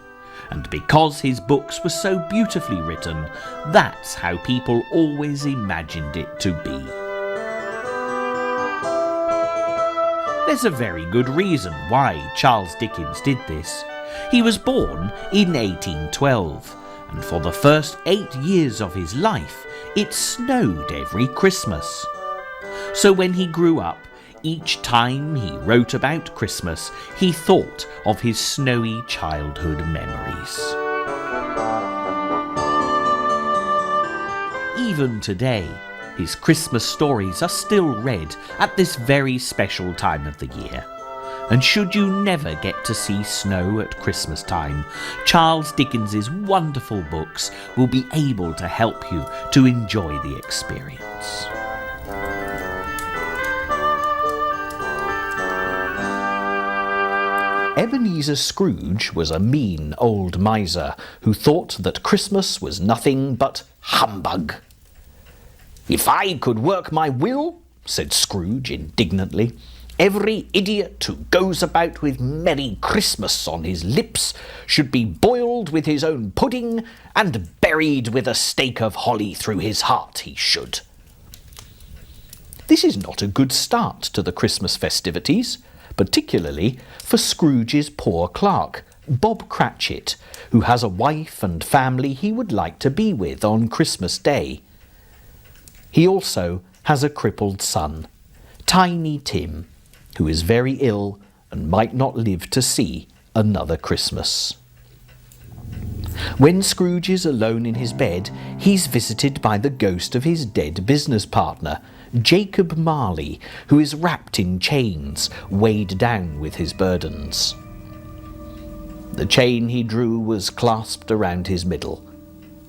And because his books were so beautifully written, that's how people always imagined it to be. There's a very good reason why Charles Dickens did this. He was born in 1812, and for the first 8 years of his life, it snowed every Christmas. So when he grew up, each time he wrote about Christmas, he thought of his snowy childhood memories. Even today, his Christmas stories are still read at this very special time of the year. And should you never get to see snow at Christmas time, Charles Dickens's wonderful books will be able to help you to enjoy the experience. Ebenezer Scrooge was a mean old miser who thought that Christmas was nothing but humbug. "If I could work my will," said Scrooge indignantly, "every idiot who goes about with Merry Christmas on his lips should be boiled with his own pudding and buried with a stake of holly through his heart, he should." This is not a good start to the Christmas festivities, particularly for Scrooge's poor clerk, Bob Cratchit, who has a wife and family he would like to be with on Christmas Day. He also has a crippled son, Tiny Tim, who is very ill and might not live to see another Christmas. When Scrooge is alone in his bed, he's visited by the ghost of his dead business partner, Jacob Marley, who is wrapped in chains, weighed down with his burdens. The chain he drew was clasped around his middle.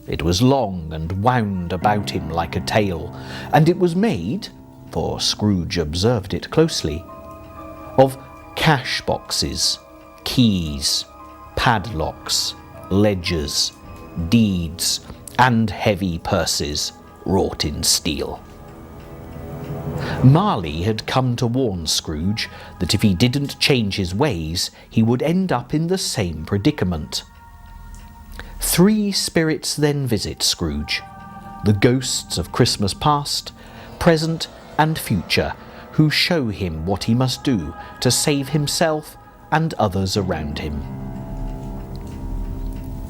It was long and wound about him like a tail, and it was made, for Scrooge observed it closely, of cash boxes, keys, padlocks, ledgers, deeds, and heavy purses wrought in steel. Marley had come to warn Scrooge that if he didn't change his ways, he would end up in the same predicament. 3 spirits then visit Scrooge, the ghosts of Christmas past, present, and future, who show him what he must do to save himself and others around him.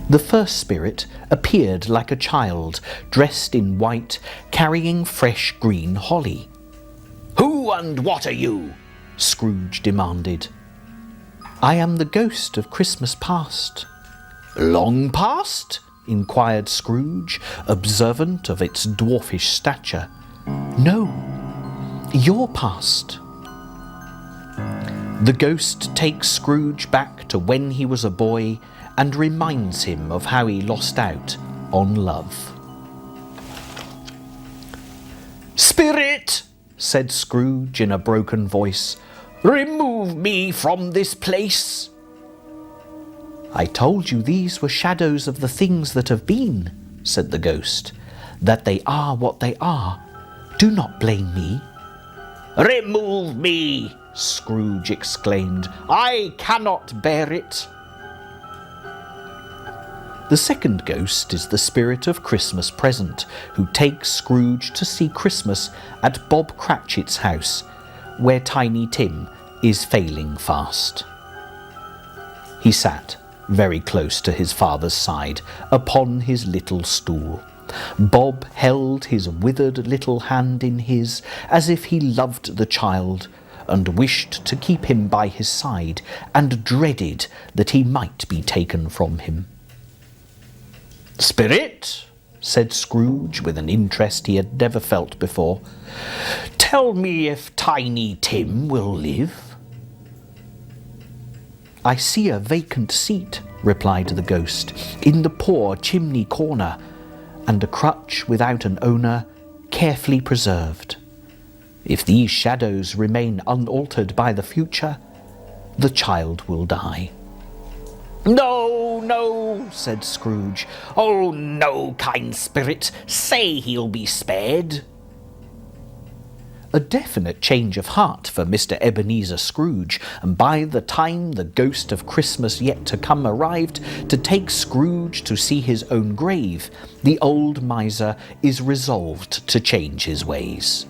The first spirit appeared like a child, dressed in white, carrying fresh green holly. "Who and what are you?" Scrooge demanded. "I am the ghost of Christmas past." "Long past?" inquired Scrooge, observant of its dwarfish stature. "No, your past." The ghost takes Scrooge back to when he was a boy and reminds him of how he lost out on love. "Spirit," said Scrooge in a broken voice, "remove me from this place." "I told you these were shadows of the things that have been," said the ghost, "that they are what they are. Do not blame me." "Remove me!" Scrooge exclaimed. "I cannot bear it." The second ghost is the spirit of Christmas present, who takes Scrooge to see Christmas at Bob Cratchit's house, where Tiny Tim is failing fast. He sat very close to his father's side, upon his little stool. Bob held his withered little hand in his, as if he loved the child, and wished to keep him by his side, and dreaded that he might be taken from him. "Spirit," said Scrooge, with an interest he had never felt before, "tell me if Tiny Tim will live." "I see a vacant seat," replied the ghost, "in the poor chimney corner, and a crutch without an owner, carefully preserved. If these shadows remain unaltered by the future, the child will die." "No, no," said Scrooge. "Oh, no, kind spirit, say he'll be spared." A definite change of heart for Mr. Ebenezer Scrooge, and by the time the ghost of Christmas yet to come arrived to take Scrooge to see his own grave, the old miser is resolved to change his ways.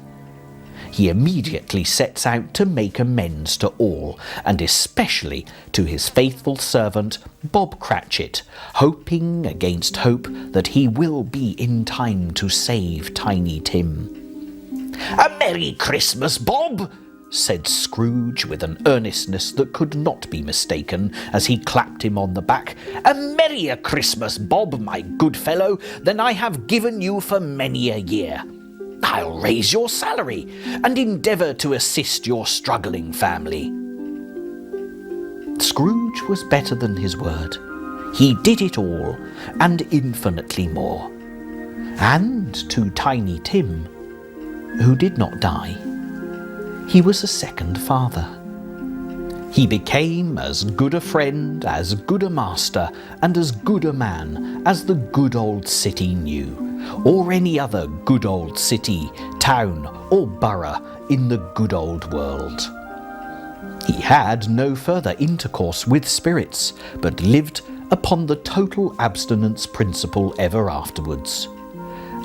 He immediately sets out to make amends to all, and especially to his faithful servant, Bob Cratchit, hoping against hope that he will be in time to save Tiny Tim. "A Merry Christmas, Bob!" said Scrooge with an earnestness that could not be mistaken, as he clapped him on the back. "A merrier Christmas, Bob, my good fellow, than I have given you for many a year. I'll raise your salary and endeavour to assist your struggling family." Scrooge was better than his word. He did it all, and infinitely more. And to Tiny Tim, who did not die, he was a second father. He became as good a friend, as good a master, and as good a man as the good old city knew, or any other good old city, town, or borough in the good old world. He had no further intercourse with spirits, but lived upon the total abstinence principle ever afterwards.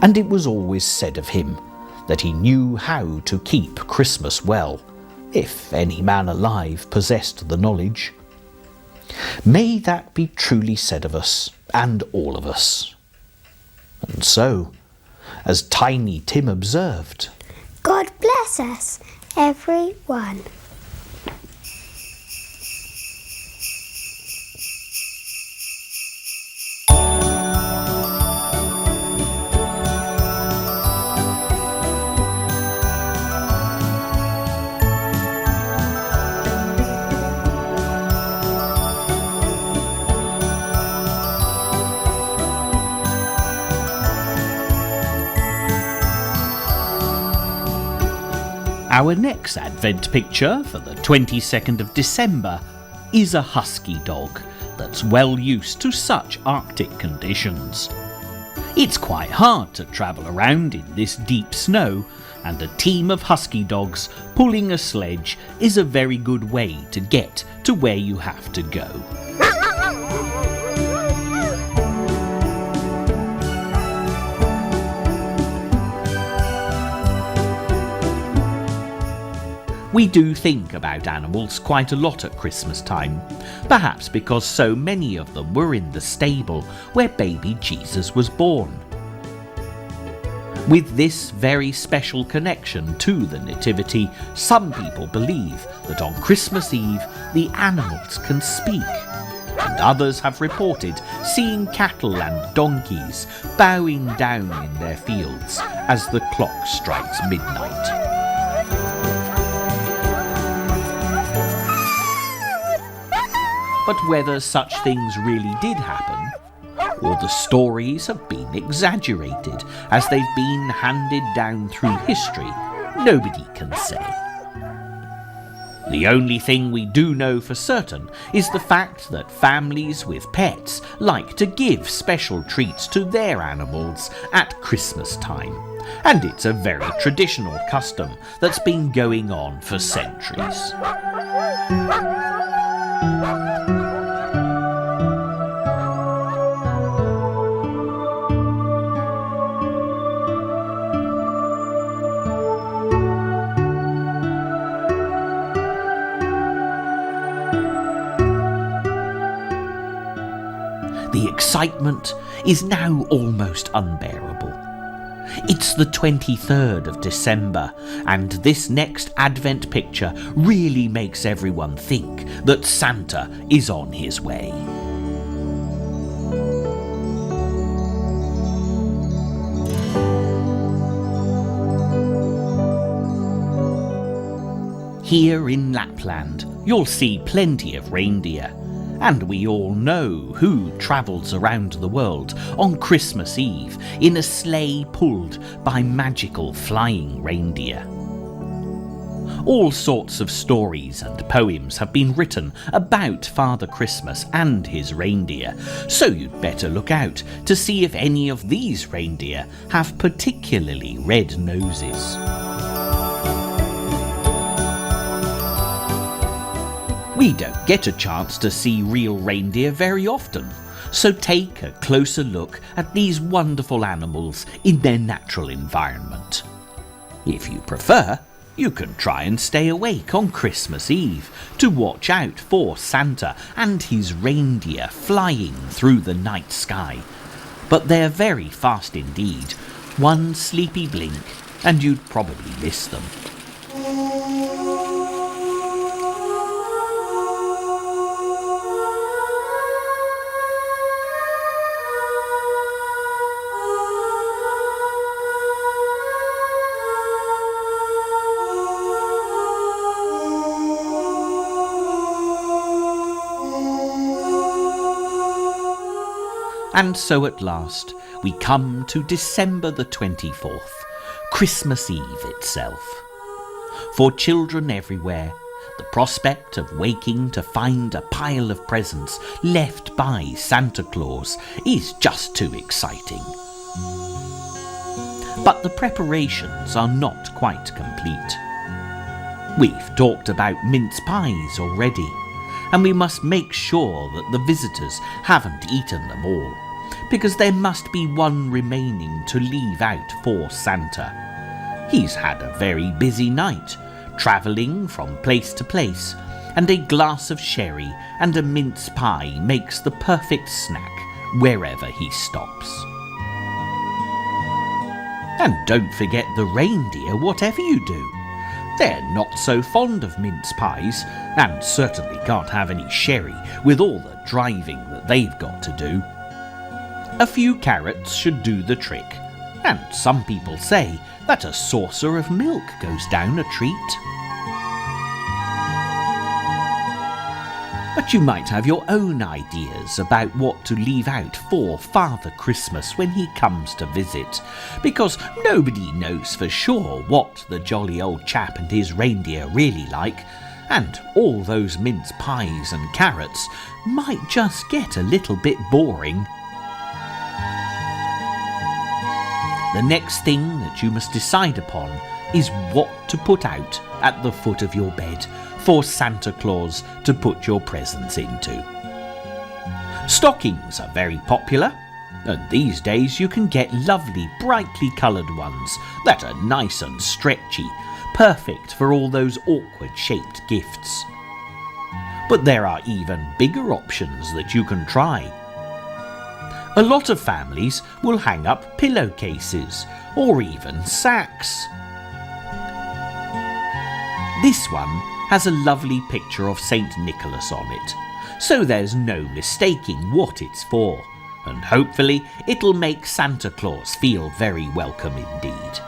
And it was always said of him that he knew how to keep Christmas well, if any man alive possessed the knowledge. May that be truly said of us, and all of us. And so, as Tiny Tim observed, God bless us, every one. Our next Advent picture for the 22nd of December is a husky dog that's well used to such Arctic conditions. It's quite hard to travel around in this deep snow, and a team of husky dogs pulling a sledge is a very good way to get to where you have to go. We do think about animals quite a lot at Christmas time, perhaps because so many of them were in the stable where baby Jesus was born. With this very special connection to the Nativity, some people believe that on Christmas Eve the animals can speak, and others have reported seeing cattle and donkeys bowing down in their fields as the clock strikes midnight. But whether such things really did happen, or the stories have been exaggerated as they've been handed down through history, nobody can say. The only thing we do know for certain is the fact that families with pets like to give special treats to their animals at Christmas time, and it's a very traditional custom that's been going on for centuries. The excitement is now almost unbearable. It's the 23rd of December, and this next Advent picture really makes everyone think that Santa is on his way. Here in Lapland, you'll see plenty of reindeer. And we all know who travels around the world on Christmas Eve in a sleigh pulled by magical flying reindeer. All sorts of stories and poems have been written about Father Christmas and his reindeer, so you'd better look out to see if any of these reindeer have particularly red noses. We don't get a chance to see real reindeer very often, so take a closer look at these wonderful animals in their natural environment. If you prefer, you can try and stay awake on Christmas Eve to watch out for Santa and his reindeer flying through the night sky. But they're very fast indeed. One sleepy blink and you'd probably miss them. And so at last, we come to December the 24th, Christmas Eve itself. For children everywhere, the prospect of waking to find a pile of presents left by Santa Claus is just too exciting. But the preparations are not quite complete. We've talked about mince pies already, and we must make sure that the visitors haven't eaten them all, because there must be one remaining to leave out for Santa. He's had a very busy night, travelling from place to place, and a glass of sherry and a mince pie makes the perfect snack wherever he stops. And don't forget the reindeer, whatever you do. They're not so fond of mince pies, and certainly can't have any sherry with all the driving that they've got to do. A few carrots should do the trick, and some people say that a saucer of milk goes down a treat. But you might have your own ideas about what to leave out for Father Christmas when he comes to visit, because nobody knows for sure what the jolly old chap and his reindeer really like, and all those mince pies and carrots might just get a little bit boring. The next thing that you must decide upon is what to put out at the foot of your bed for Santa Claus to put your presents into. Stockings are very popular, and these days you can get lovely brightly coloured ones that are nice and stretchy, perfect for all those awkward shaped gifts. But there are even bigger options that you can try. A lot of families will hang up pillowcases or even sacks. This one has a lovely picture of St. Nicholas on it, so there's no mistaking what it's for, and hopefully it'll make Santa Claus feel very welcome indeed.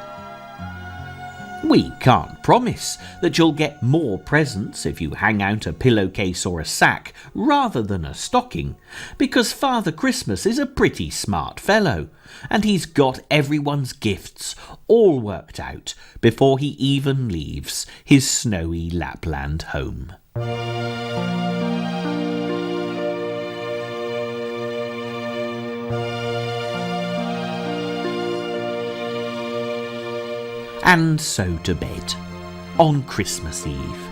We can't promise that you'll get more presents if you hang out a pillowcase or a sack rather than a stocking, because Father Christmas is a pretty smart fellow, and he's got everyone's gifts all worked out before he even leaves his snowy Lapland home. And so to bed, on Christmas Eve.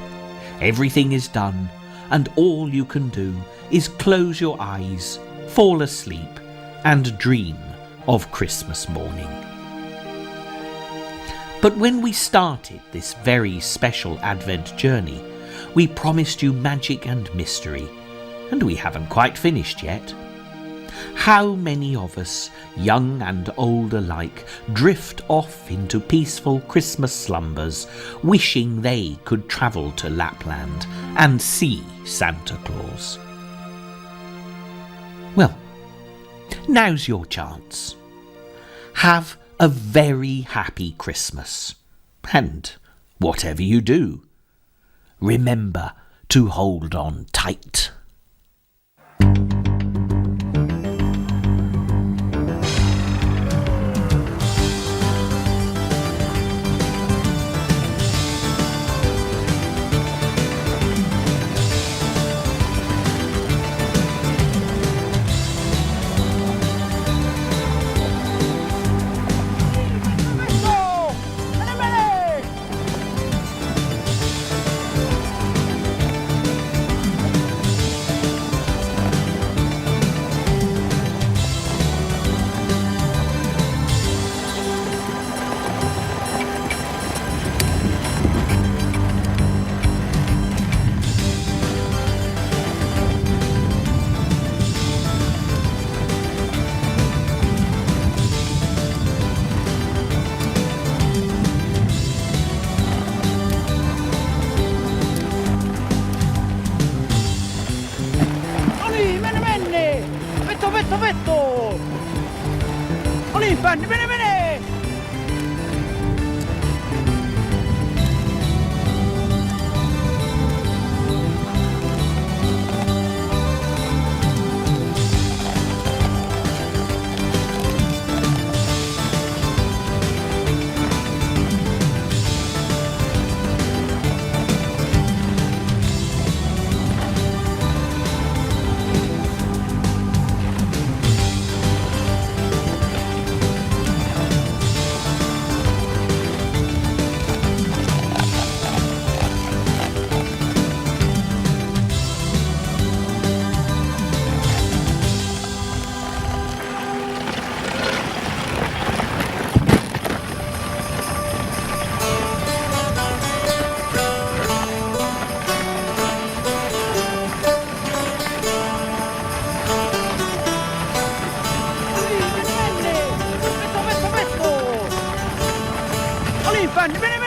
Everything is done, and all you can do is close your eyes, fall asleep, and dream of Christmas morning. But when we started this very special Advent journey, we promised you magic and mystery, and we haven't quite finished yet. How many of us, young and old alike, drift off into peaceful Christmas slumbers, wishing they could travel to Lapland and see Santa Claus? Well, now's your chance. Have a very happy Christmas, and whatever you do, remember to hold on tight. Vetto! Olimpan, bene! Olimpan, bene!